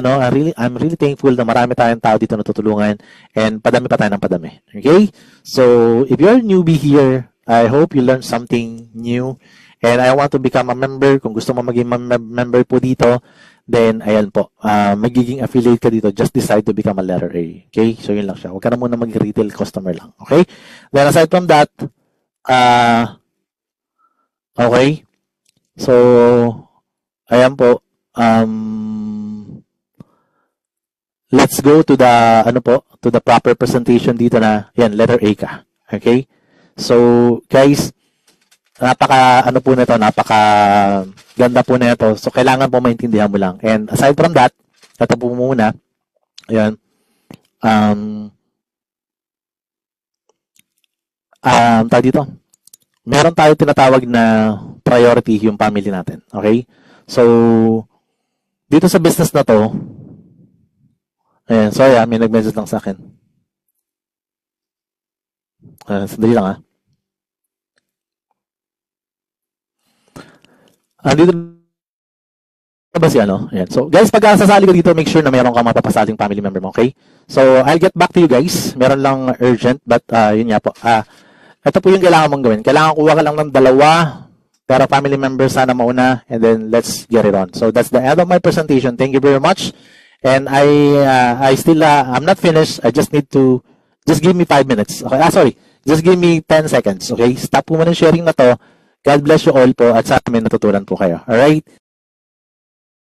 thankful na marami tayong tao dito na tutulungan and padami pa tayo ng padami. Okay? So, if you're a newbie here, I hope you learned something new. And I want to become a member. Kung gusto mo maging member po dito, then, ayan po, magiging affiliate ka dito. Just decide to become a letter A. Okay? So, yun lang siya. Huwag ka na muna mag-retail customer lang. Okay? Then, aside from that, okay? So, ayan po, let's go to the proper presentation dito na, yan, letter A ka. Okay? So, guys, napaka ganda po na ito. So, kailangan po maintindihan mo lang. And aside from that, ito po muna, ayan, tayo dito, meron tayo tinatawag na priority yung family natin. Okay? So, dito sa business na to, ayan, sorry may nag-message lang sa akin. Sandali lang dito ba si Ayan. So, guys, pag sasali ka dito, make sure na meron kang mapapasaling family member mo, okay? So, I'll get back to you guys. Meron lang urgent, but yun nga po. Ito po yung kailangan mong gawin. Kailangan kuha ka lang ng 2, pero family member sana mauna, and then let's get it on. So, that's the end of my presentation. Thank you very much. And I still, I'm not finished. I just need to, just give me 5 minutes. Okay, sorry. Just give me 10 seconds. Okay, stop po muna yung sharing na to. God bless you all po at sa amin natutunan po kayo. Alright?